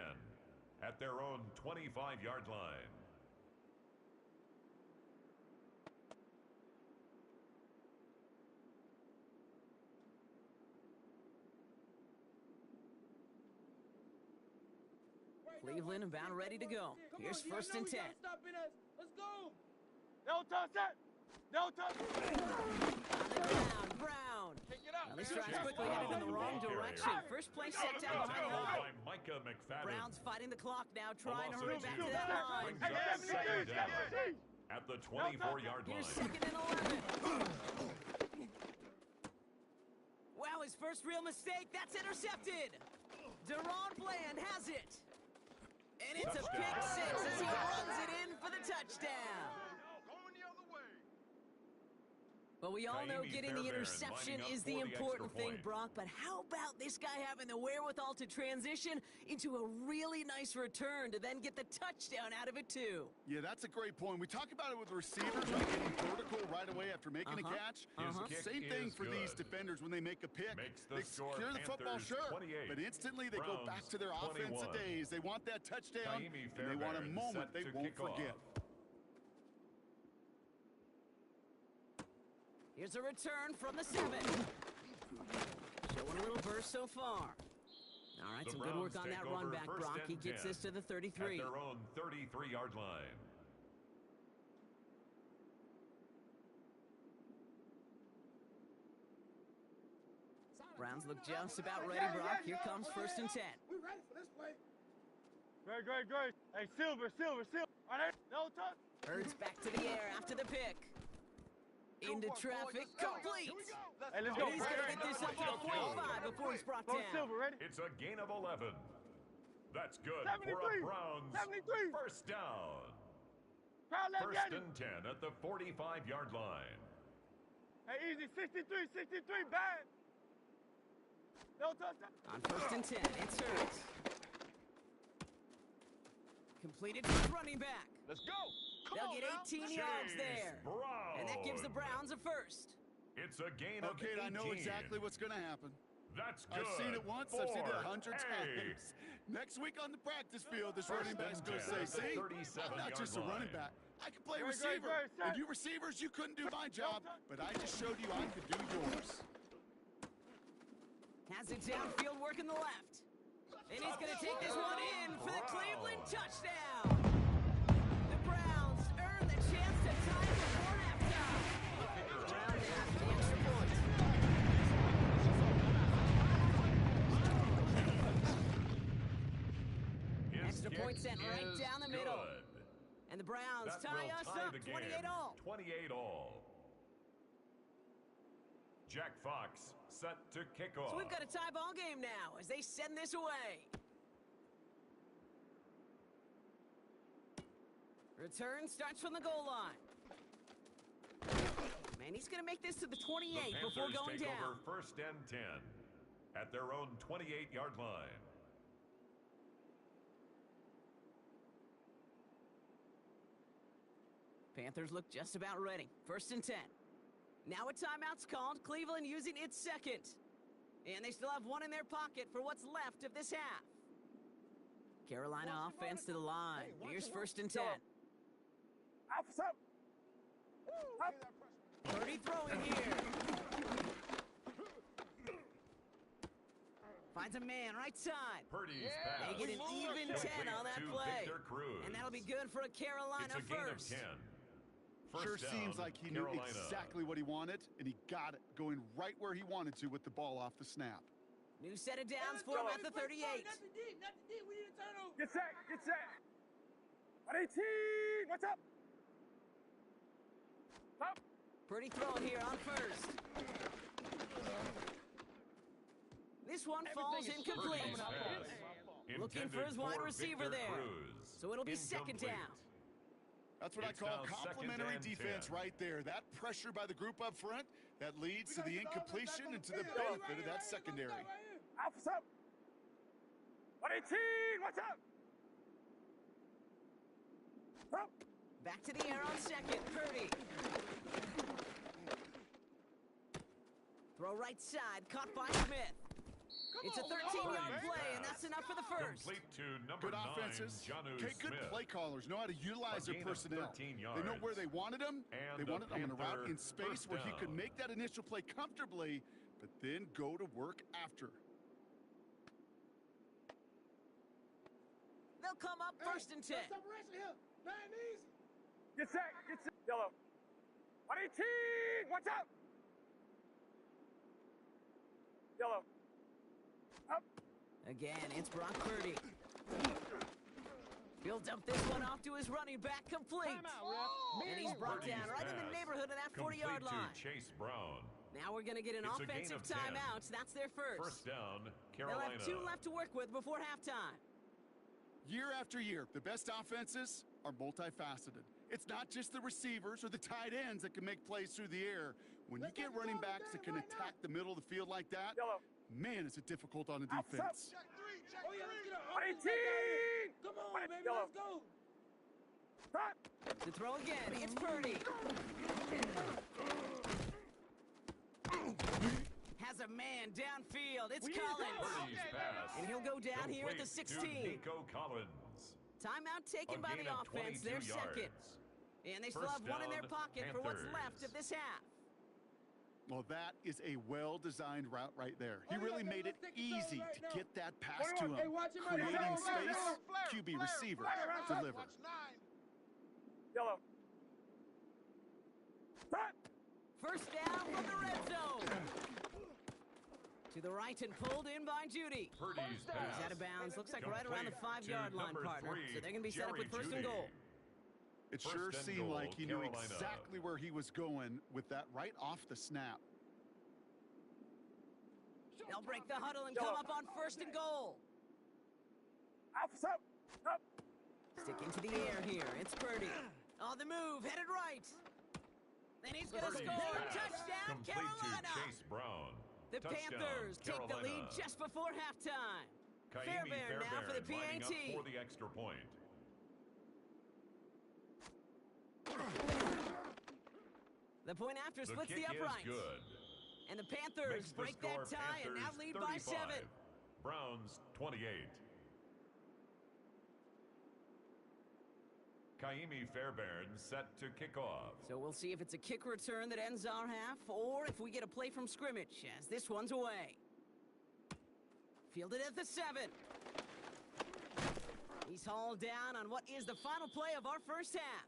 [SPEAKER 3] at their own 25-yard line.
[SPEAKER 6] Cleveland about ready to go. Here's first and 10.
[SPEAKER 2] Let's go. No touch that. No touch.
[SPEAKER 6] On the ground, Brown.
[SPEAKER 2] Pick it up.
[SPEAKER 6] Well, this drive's quickly headed in the wrong direction. First play set down behind the
[SPEAKER 3] Tackled
[SPEAKER 6] line.
[SPEAKER 3] by Micah McFadden.
[SPEAKER 6] Browns fighting the clock now, trying to
[SPEAKER 3] Also
[SPEAKER 6] hurry back to that line.
[SPEAKER 3] brings up second down at the 24-yard
[SPEAKER 6] Here's
[SPEAKER 3] line.
[SPEAKER 6] second and 11. Wow, his first real mistake. That's intercepted. Deron Bland has it. And it's a pick six as he runs it in for the touchdown.
[SPEAKER 8] Going the other way.
[SPEAKER 6] But we all know
[SPEAKER 3] Kaimi
[SPEAKER 6] getting the
[SPEAKER 3] Fairbairn
[SPEAKER 6] interception
[SPEAKER 3] lining up
[SPEAKER 6] is the
[SPEAKER 3] for the
[SPEAKER 6] important
[SPEAKER 3] extra
[SPEAKER 6] thing,
[SPEAKER 3] point.
[SPEAKER 6] Brock. But how about this guy having the wherewithal to transition into a really nice return to then get the touchdown out of it, too?
[SPEAKER 7] Yeah, that's a great point. We talk about it with receivers, like getting vertical right away after making a catch.
[SPEAKER 3] His
[SPEAKER 7] Same
[SPEAKER 3] kick
[SPEAKER 7] thing
[SPEAKER 3] is
[SPEAKER 7] for these
[SPEAKER 3] good.
[SPEAKER 7] defenders when they make a pick.
[SPEAKER 3] Makes the
[SPEAKER 7] They
[SPEAKER 3] score
[SPEAKER 7] secure the football,
[SPEAKER 3] Panthers
[SPEAKER 7] sure,
[SPEAKER 3] 28,
[SPEAKER 7] but instantly they go back
[SPEAKER 3] Browns
[SPEAKER 7] to their offensive
[SPEAKER 3] 21.
[SPEAKER 7] days. They want that touchdown,
[SPEAKER 3] Kaimi
[SPEAKER 7] and they want a
[SPEAKER 3] Fairbairn
[SPEAKER 7] moment
[SPEAKER 3] set
[SPEAKER 7] they
[SPEAKER 3] to
[SPEAKER 7] won't
[SPEAKER 3] kick off.
[SPEAKER 7] forget.
[SPEAKER 6] Here's a return from the 7. Showing a little burst so far. All right,
[SPEAKER 3] The
[SPEAKER 6] some good work
[SPEAKER 3] Browns
[SPEAKER 6] on that
[SPEAKER 3] take
[SPEAKER 6] run
[SPEAKER 3] over
[SPEAKER 6] back,
[SPEAKER 3] first
[SPEAKER 6] Brock. He
[SPEAKER 3] and
[SPEAKER 6] gets
[SPEAKER 3] 10
[SPEAKER 6] this to the
[SPEAKER 3] at
[SPEAKER 6] 33.
[SPEAKER 3] their own 33-yard line.
[SPEAKER 6] Browns look just about ready, Brock. Here comes first and 10.
[SPEAKER 2] We ready for this play. Great. Hey, Silver. All right, no touch.
[SPEAKER 6] Hurts back to the air after the pick. Into traffic, complete.
[SPEAKER 2] Hey, let's go.
[SPEAKER 6] And he's going to get this up to the 45 before he's brought
[SPEAKER 2] Go
[SPEAKER 6] down.
[SPEAKER 2] Silver, ready?
[SPEAKER 3] It's a gain of 11. That's good
[SPEAKER 2] 73.
[SPEAKER 3] for a Browns
[SPEAKER 2] 73.
[SPEAKER 3] first down.
[SPEAKER 2] Crowd, let's
[SPEAKER 3] First
[SPEAKER 2] get it.
[SPEAKER 3] and 10 at the 45-yard line.
[SPEAKER 2] Hey, easy. 63, bad. No touch.
[SPEAKER 6] On first and 10, it's Hurts. Completed to the running back.
[SPEAKER 8] Let's go.
[SPEAKER 6] They'll get 18 yards
[SPEAKER 3] Chase
[SPEAKER 6] there.
[SPEAKER 3] Brown.
[SPEAKER 6] And that gives the Browns a first.
[SPEAKER 3] It's a gain of 18.
[SPEAKER 7] Okay, I know exactly what's going to happen.
[SPEAKER 3] That's good.
[SPEAKER 7] I've seen it once. I've seen it 100 times. Next week on the practice field, this running back's going to say, see, I'm not just a running back. I can play receiver. And you receivers, you couldn't do my job, but I just showed you I could do yours.
[SPEAKER 6] Has it downfield, working the left. And he's going to take this one in for the Cleveland touchdown. The Browns earn the chance to tie before halftime. Brown after the extra point. Extra point sent right down the middle. And the Browns tie us up 28-all.
[SPEAKER 3] 28-all. Jack Fox set to kick off.
[SPEAKER 6] So we've got a tie ball game now as they send this away. Return starts from the goal line. Man, he's going to make this to the 28 before going down.
[SPEAKER 3] Over first and 10 at their own 28-yard line.
[SPEAKER 6] Panthers look just about ready. First and 10. Now a timeout's called. Cleveland using its second. And they still have one in their pocket for what's left of this half. Carolina offense to the line. Here's first and 10. Purdy throwing here. Finds a man right side.
[SPEAKER 3] Purdy's pass.
[SPEAKER 6] They get an even 10 on that play. And that'll be good for a Carolina first.
[SPEAKER 3] It's a gain of 10.
[SPEAKER 7] Sure seems like he knew exactly what he wanted, and he got it, going right where he wanted to with the ball off the snap.
[SPEAKER 6] New set of downs for him at the 38.
[SPEAKER 2] Not the D. We need a turnover. Get set. Get set. 18. What's up? Up.
[SPEAKER 6] Purdy throwing here on first. This one falls incomplete. Looking for his wide receiver there. So it'll be second down.
[SPEAKER 7] That's what I call complimentary defense right there. That pressure by the group up front, that leads to the incompletion and to the benefit of that secondary.
[SPEAKER 2] Alpha's up. 118, what's up? Up.
[SPEAKER 6] Back to the air on second, Purdy. Throw right side, caught by Smith. It's a 13-yard play, and that's enough for the first.
[SPEAKER 3] Complete to number
[SPEAKER 7] good offenses.
[SPEAKER 3] Okay,
[SPEAKER 7] good play callers know how to utilize their personnel. They know where they wanted them. They wanted them on a route in space where he could make that initial play comfortably, but then go to work after.
[SPEAKER 6] They'll come up first and 10.
[SPEAKER 2] Separation here. Man, easy. Get set. Get set. Yellow. 118. What's up? Yellow. Up.
[SPEAKER 6] Again, it's Brock Purdy. He'll dump this one off to his running back, complete. And he's brought down right in the neighborhood of that 40-yard line.
[SPEAKER 3] Chase Brown.
[SPEAKER 6] Now we're going to get an offensive timeout. That's their first.
[SPEAKER 3] First down, Carolina.
[SPEAKER 6] They'll have 2 left to work with before halftime.
[SPEAKER 7] Year after year, the best offenses are multifaceted. It's not just the receivers or the tight ends that can make plays through the air. When you get running backs that can attack the middle of the field like that, man, is it difficult on a defense.
[SPEAKER 2] 18! Come on, baby, let's go.
[SPEAKER 6] To throw again, it's Purdy. Has a man downfield. It's Collins. And he'll go down here at the 16.
[SPEAKER 3] Nico Collins.
[SPEAKER 6] Timeout taken by the offense. They're second. And they still have one in their pocket for what's left of this half.
[SPEAKER 7] Well, that is a well-designed route right there. He really made it easy to get that pass to him. Creating space, QB receiver, deliver.
[SPEAKER 2] Yellow.
[SPEAKER 6] First down from the red zone. To the right and pulled in by Judy.
[SPEAKER 3] Purdy's pass.
[SPEAKER 6] He's out of bounds. Looks like right around the 5-yard line, partner. So they're going to be set up with first and goal.
[SPEAKER 7] It sure seemed like he knew exactly where he was going with that right off the snap.
[SPEAKER 6] They'll break the huddle and come up on first and goal.
[SPEAKER 2] Up.
[SPEAKER 6] Stick into the air here. It's Purdy. On the move, headed right. And he's going to score. Touchdown, Carolina.
[SPEAKER 3] Chase Brown.
[SPEAKER 6] The Panthers take the lead just before halftime. Fairbairn now for the PAT.
[SPEAKER 3] For the extra point.
[SPEAKER 6] The point after
[SPEAKER 3] The
[SPEAKER 6] splits
[SPEAKER 3] kick
[SPEAKER 6] the uprights.
[SPEAKER 3] is good.
[SPEAKER 6] And the Panthers
[SPEAKER 3] Makes the
[SPEAKER 6] break
[SPEAKER 3] score
[SPEAKER 6] that tie and now
[SPEAKER 3] Panthers
[SPEAKER 6] lead
[SPEAKER 3] 35,
[SPEAKER 6] by 7.
[SPEAKER 3] Browns 28. Kaimi Fairbairn set to kick off.
[SPEAKER 6] So we'll see if it's a kick return that ends our half or if we get a play from scrimmage as this one's away. Fielded at the 7. He's hauled down on what is the final play of our first half.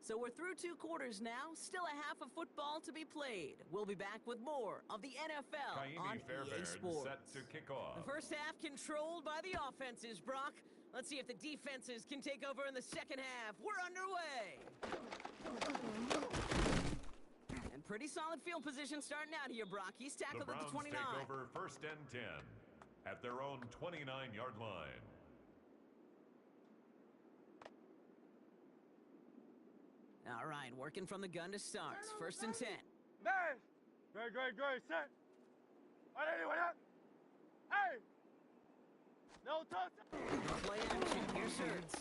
[SPEAKER 6] So we're through 2 quarters now, still a half of football to be played. We'll be back with more of the NFL on EA Sports.
[SPEAKER 3] Set to kick off.
[SPEAKER 6] The first half controlled by the offenses, Brock. Let's see if the defenses can take over in the second half. We're underway. And pretty solid field position starting out here, Brock. He's tackled at the 29.
[SPEAKER 3] The Browns take over first and 10 at their own 29-yard line.
[SPEAKER 6] All right, working from the gun to start. First and 10.
[SPEAKER 2] Nice. Great. Set. What up? Hey. No touch.
[SPEAKER 6] Play action. Here's Hurts.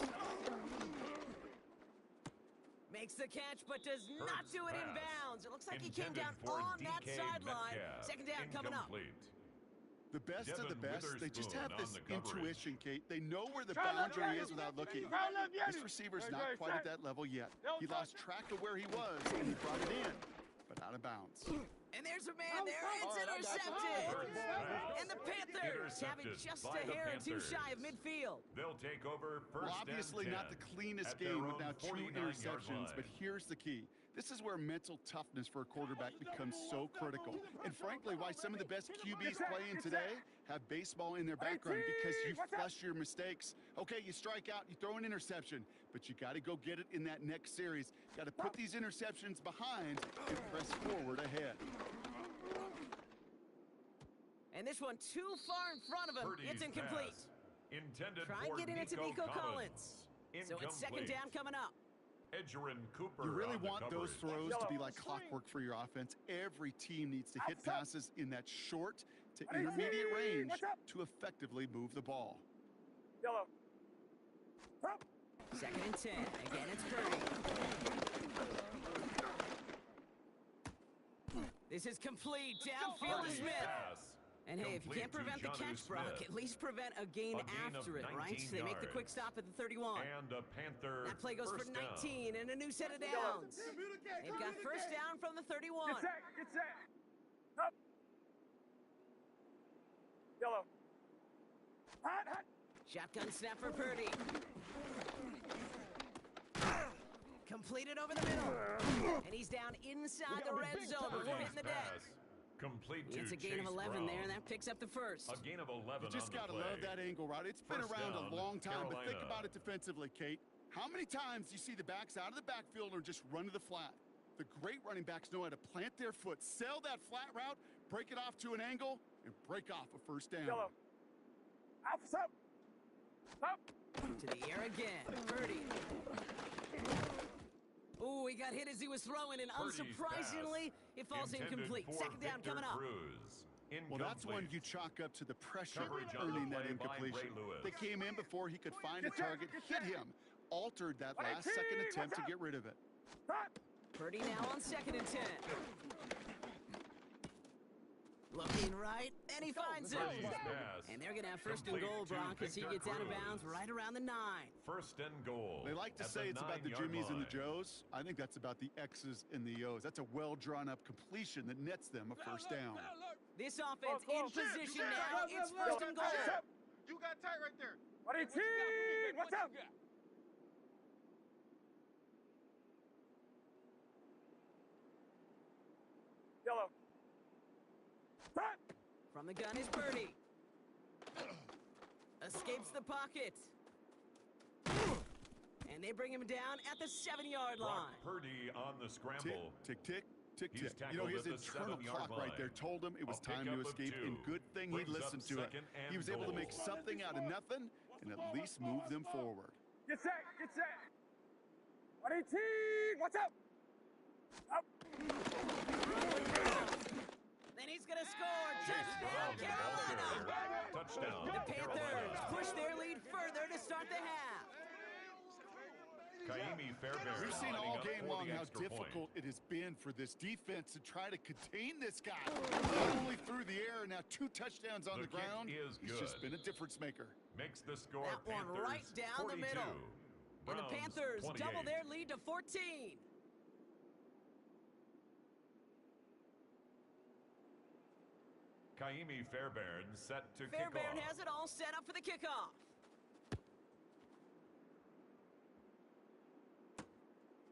[SPEAKER 6] Makes the catch, but does not do it in bounds. It looks like he came down on that sideline. Second down coming up.
[SPEAKER 7] The best of the best, they just have this intuition, Kate. They know where the boundary is without looking. This receiver's not quite at that level yet. He lost track of where he was, and he brought it in, but out of bounds.
[SPEAKER 6] And there's a man there. It's intercepted. And the Panthers have it just a hair or two shy of midfield.
[SPEAKER 3] They'll take over first and 10.
[SPEAKER 7] Obviously not the cleanest game with now 2 interceptions, but here's the key. This is where mental toughness for a quarterback becomes so critical. And frankly, why some of the best QBs playing today have baseball in their background, because you flush your mistakes. Okay, you strike out, you throw an interception, but you got to go get it in that next series. Got to put these interceptions behind and press forward ahead.
[SPEAKER 6] And this one too far in front of him. It's incomplete. Try getting it to Nico Collins. So it's second down coming up.
[SPEAKER 3] Cooper.
[SPEAKER 7] You really want those throws to be like clockwork for your offense. Every team needs to hit passes in that short to intermediate range to effectively move the ball.
[SPEAKER 6] Second and 10. Again, it's Purdy. This is complete. Downfield to Smith. And hey, if you can't prevent the catch, Brock, at least prevent a gain after it, right? So they make the quick stop at the 31.
[SPEAKER 3] And a Panther.
[SPEAKER 6] That play goes for 19 and a new set of downs. They've got first down from the 31.
[SPEAKER 2] Get set. Up. Yellow. Hot.
[SPEAKER 6] Shotgun snap for Purdy. Completed over the middle. And he's down inside the red zone before hitting the deck.
[SPEAKER 3] Complete
[SPEAKER 6] it's a gain of 11 there, and that picks up the first.
[SPEAKER 3] A gain of 11.
[SPEAKER 7] You just got to love that angle route. It's been around a long time, but think about it defensively, Kate. How many times do you see the backs out of the backfield or just run to the flat? The great running backs know how to plant their foot, sell that flat route, break it off to an angle, and break off a first down.
[SPEAKER 2] Yellow. Up.
[SPEAKER 6] To the air again. Purdy. Ooh, he got hit as he was throwing, and unsurprisingly, it falls incomplete. Second down coming up.
[SPEAKER 7] Well, that's one you chalk up to the pressure earning that incompletion. They came in before he could find a target, hit him, altered that last second attempt to get rid of it.
[SPEAKER 6] Purdy now on second and 10. Looking right, and he finds it. And they're going to have first and goal, Brock, as he gets out of bounds right around the 9.
[SPEAKER 3] First and goal.
[SPEAKER 7] They like to say it's about the Jimmies and the Joes. I think that's about the X's and the O's. That's a well-drawn-up completion that nets them a first down.
[SPEAKER 6] This offense in position now. It's first and goal.
[SPEAKER 8] You got tight right there.
[SPEAKER 2] What's up? Yellow.
[SPEAKER 6] From the gun is Purdy. Escapes the pocket. And they bring him down at the 7-yard line.
[SPEAKER 3] Purdy on the scramble.
[SPEAKER 7] Tick. You know, his internal clock right there told him it was time to escape, and good thing he listened to it. He was able to make something out of nothing and at least move them forward.
[SPEAKER 2] Get set. What's up? Up.
[SPEAKER 6] And he's going to score. Touchdown, Carolina.
[SPEAKER 3] Touchdown.
[SPEAKER 6] The Panthers push their lead further to start the half.
[SPEAKER 3] Kaimi Fairbairn.
[SPEAKER 7] We've seen all game long how
[SPEAKER 3] extra
[SPEAKER 7] difficult it has been for this defense to try to contain this guy. Not only through the air, now 2 touchdowns on the ground. He's just been a difference maker.
[SPEAKER 3] Makes the score
[SPEAKER 6] That one
[SPEAKER 3] Panthers
[SPEAKER 6] right down
[SPEAKER 3] 42,
[SPEAKER 6] the middle. And the
[SPEAKER 3] Browns
[SPEAKER 6] Panthers
[SPEAKER 3] 28.
[SPEAKER 6] double their lead to 14.
[SPEAKER 3] Kaimi Fairbairn set to kick
[SPEAKER 6] Fairbairn
[SPEAKER 3] off.
[SPEAKER 6] has it all set up for the kickoff.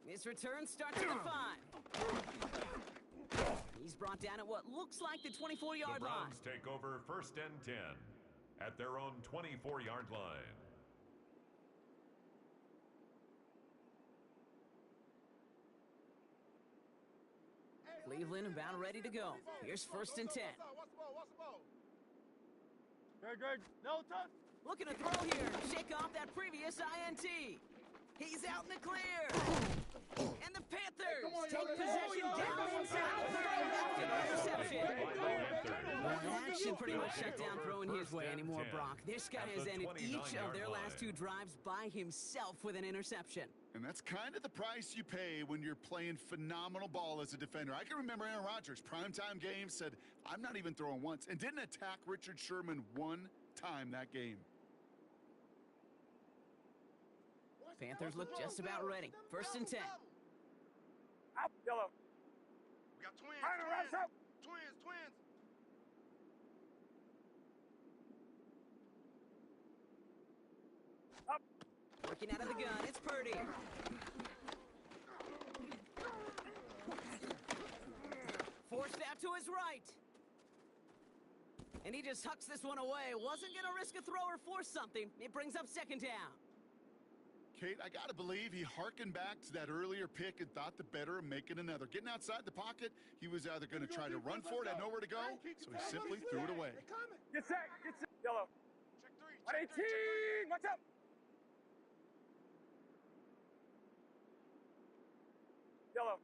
[SPEAKER 6] His return starts at the 5. He's brought down at what looks like the 24-yard
[SPEAKER 3] The
[SPEAKER 6] line.
[SPEAKER 3] Browns take over 1st and 10 at their own 24-yard line.
[SPEAKER 6] Cleveland about ready to go. Here's 1st and 10.
[SPEAKER 8] Watch the ball. Watch the ball.
[SPEAKER 2] Good. No touch.
[SPEAKER 6] Looking to throw here. Shake off that previous INT. He's out in the clear. And the Panthers take possession down inside the 30 after the interception. That should pretty much shut down throwing his way anymore, Brock. This guy has ended each of their last 2 drives by himself with an interception.
[SPEAKER 7] And that's kind of the price you pay when you're playing phenomenal ball as a defender. I can remember Aaron Rodgers, primetime game, said, I'm not even throwing once, and didn't attack Richard Sherman 1 time that game.
[SPEAKER 6] Panthers look just about ready. 1st and 10.
[SPEAKER 2] Out. Yellow.
[SPEAKER 8] We got twins.
[SPEAKER 2] Final wraps up.
[SPEAKER 8] Twins.
[SPEAKER 6] Working out of the gun, it's Purdy. Forced out to his right. And he just hucks this one away. Wasn't going to risk a throw or force something. It brings up 2nd down.
[SPEAKER 7] Kate, I got to believe he hearkened back to that earlier pick and thought the better of making another. Getting outside the pocket, he was either going to try to run for it, had nowhere to go, so he simply threw it away.
[SPEAKER 2] Get set. Yellow.
[SPEAKER 8] Check 3.
[SPEAKER 2] 118. Watch out. Yellow.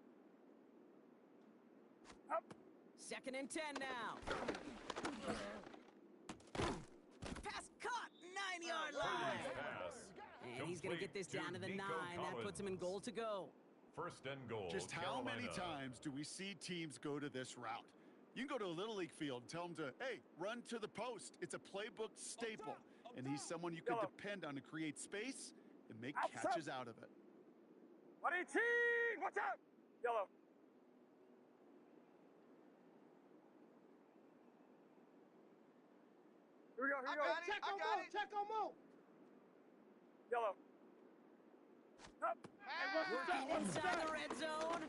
[SPEAKER 2] Up.
[SPEAKER 6] 2nd and 10 now. Pass caught. 9-yard line.
[SPEAKER 3] Pass.
[SPEAKER 6] And he's going to get this down to the 9. That puts him in goal to go.
[SPEAKER 3] 1st and goal.
[SPEAKER 7] Just how many
[SPEAKER 3] Carolina.
[SPEAKER 7] times do we see teams go to this route? You can go to a Little League field and tell them to, hey, run to the post. It's a playbook staple. And he's someone you can depend on to create space and make catches out of it.
[SPEAKER 2] 118. Watch out. Yellow. Here we go.
[SPEAKER 8] I got it.
[SPEAKER 2] Check on Mo. Yellow. Up.
[SPEAKER 6] Working inside the red zone.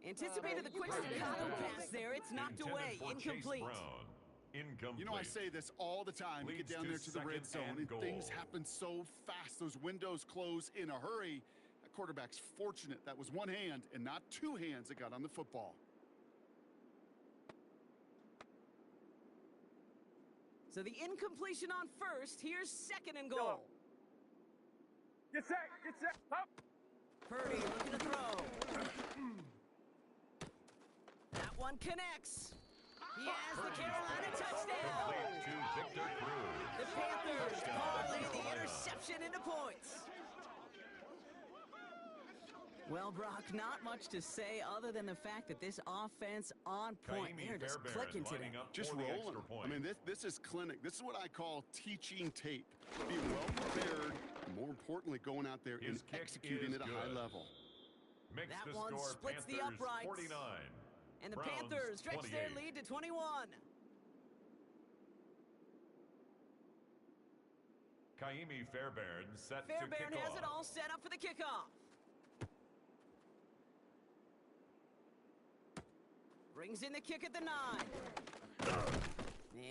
[SPEAKER 6] Anticipated the quick staccato pass there. It's knocked away.
[SPEAKER 3] Intended for Chase
[SPEAKER 6] Incomplete.
[SPEAKER 3] Brown. Incomplete.
[SPEAKER 7] You know, I say this all the time. You get
[SPEAKER 3] Leads
[SPEAKER 7] down
[SPEAKER 3] to
[SPEAKER 7] there to the red
[SPEAKER 3] 2nd
[SPEAKER 7] zone,
[SPEAKER 3] and
[SPEAKER 7] and
[SPEAKER 3] goal.
[SPEAKER 7] things happen so fast. Those windows close in a hurry. That quarterback's fortunate. That was one hand and not 2 hands that got on the football.
[SPEAKER 6] So the incompletion on 1st. Here's 2nd and goal.
[SPEAKER 2] Yellow. Get set. Up.
[SPEAKER 6] Purdy looking to throw. That one connects. He has the Carolina touchdown.
[SPEAKER 3] Complete to Victor Cruz.
[SPEAKER 6] The Panthers parlay the interception into points. Well, Brock, not much to say other than the fact that this offense on point.
[SPEAKER 3] Kaimi
[SPEAKER 6] They're just
[SPEAKER 3] Fairbairn
[SPEAKER 6] clicking today.
[SPEAKER 3] lining up
[SPEAKER 7] Just
[SPEAKER 3] for the
[SPEAKER 7] rolling.
[SPEAKER 3] extra point.
[SPEAKER 7] I mean, this is clinic. This is what I call teaching tape. Being well prepared, and more importantly, going out there
[SPEAKER 3] His
[SPEAKER 7] and
[SPEAKER 3] kick
[SPEAKER 7] executing
[SPEAKER 3] is
[SPEAKER 7] at a high
[SPEAKER 3] good.
[SPEAKER 7] level.
[SPEAKER 3] Makes
[SPEAKER 6] That
[SPEAKER 3] the
[SPEAKER 6] one
[SPEAKER 3] score
[SPEAKER 6] splits the
[SPEAKER 3] Panthers
[SPEAKER 6] uprights.
[SPEAKER 3] 49.
[SPEAKER 6] And the
[SPEAKER 3] Browns
[SPEAKER 6] Panthers stretch
[SPEAKER 3] 28.
[SPEAKER 6] their lead to 21.
[SPEAKER 3] Kaimi Fairbairn set
[SPEAKER 6] Fairbairn
[SPEAKER 3] to kick
[SPEAKER 6] has
[SPEAKER 3] off.
[SPEAKER 6] it all set up for the kickoff. Brings in the kick at the 9.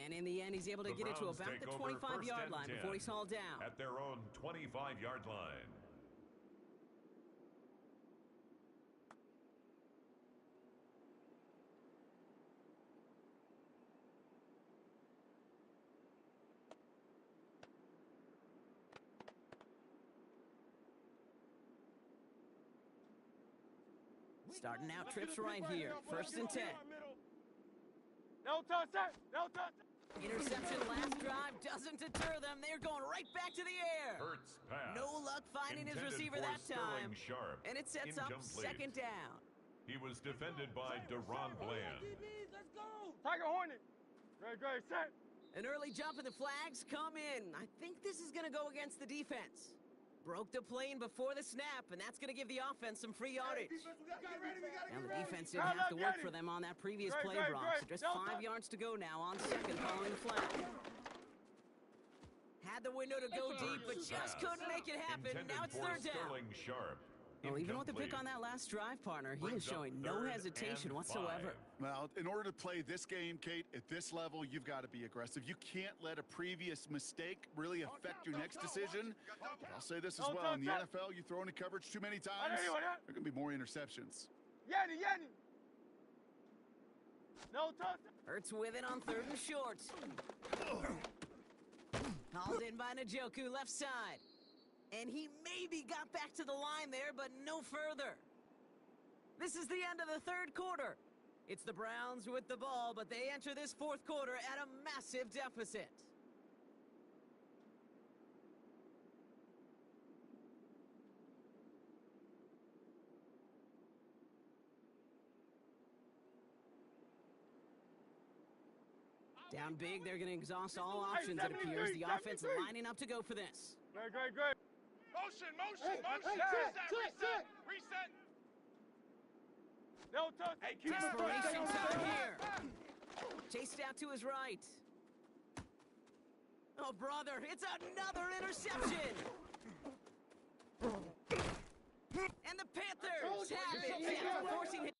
[SPEAKER 6] And in the end, he's able to
[SPEAKER 3] The
[SPEAKER 6] get it to
[SPEAKER 3] Browns
[SPEAKER 6] about
[SPEAKER 3] take
[SPEAKER 6] the
[SPEAKER 3] over
[SPEAKER 6] 25-yard
[SPEAKER 3] 1st and
[SPEAKER 6] line
[SPEAKER 3] 10
[SPEAKER 6] before he's hauled down.
[SPEAKER 3] at their own 25-yard line.
[SPEAKER 6] Starting out trips right here. 1st and 10.
[SPEAKER 2] No touch, sir. No touch.
[SPEAKER 6] Interception last drive doesn't deter them. They're going right back to the air.
[SPEAKER 3] Hurts pass.
[SPEAKER 6] No luck finding his
[SPEAKER 3] Intended
[SPEAKER 6] receiver
[SPEAKER 3] for
[SPEAKER 6] that time.
[SPEAKER 3] Sterling Sharp.
[SPEAKER 6] And it sets up
[SPEAKER 3] Incomplete.
[SPEAKER 6] second down.
[SPEAKER 3] He was defended by Deron Bland.
[SPEAKER 2] Let's go. Tiger Hornet. Great, set.
[SPEAKER 6] An early jump and the flags come in. I think this is going to go against the defense. Broke the plane before the snap, and that's going to give the offense some free yardage. Now the defense didn't have to work for them on that previous play, Brock. So just 5 yards to go now on second following the flag. Had the window to go deep, but just couldn't make it happen.
[SPEAKER 3] Intended
[SPEAKER 6] Now it's
[SPEAKER 3] for
[SPEAKER 6] third down.
[SPEAKER 3] Sterling Sharp.
[SPEAKER 6] Well, even with the pick
[SPEAKER 3] Incomplete.
[SPEAKER 6] on that last drive, partner, he was
[SPEAKER 3] Brings up
[SPEAKER 6] showing no
[SPEAKER 3] third
[SPEAKER 6] hesitation
[SPEAKER 3] and
[SPEAKER 6] whatsoever.
[SPEAKER 3] 5.
[SPEAKER 7] Well, in order to play this game, Kate, at this level, you've got to be aggressive. You can't let a previous mistake really affect your next decision. But I'll say this as well. In the NFL, you throw into coverage too many times, there are going to be more interceptions.
[SPEAKER 2] Yanni. No touchdown.
[SPEAKER 6] Hurts with it on third and short. Hauled in by Njoku, left side. And he maybe got back to the line there, but no further. This is the end of the third quarter. It's the Browns with the ball, but they enter this fourth quarter at a massive deficit. Down big, they're going to exhaust all options, it appears. The offense lining up to go for this.
[SPEAKER 2] Great.
[SPEAKER 8] Motion. Reset.
[SPEAKER 2] No touch. Hey, keep
[SPEAKER 6] Desperation time here. Chased out to his right. Oh, brother, it's another interception. And the Panthers have it, forcing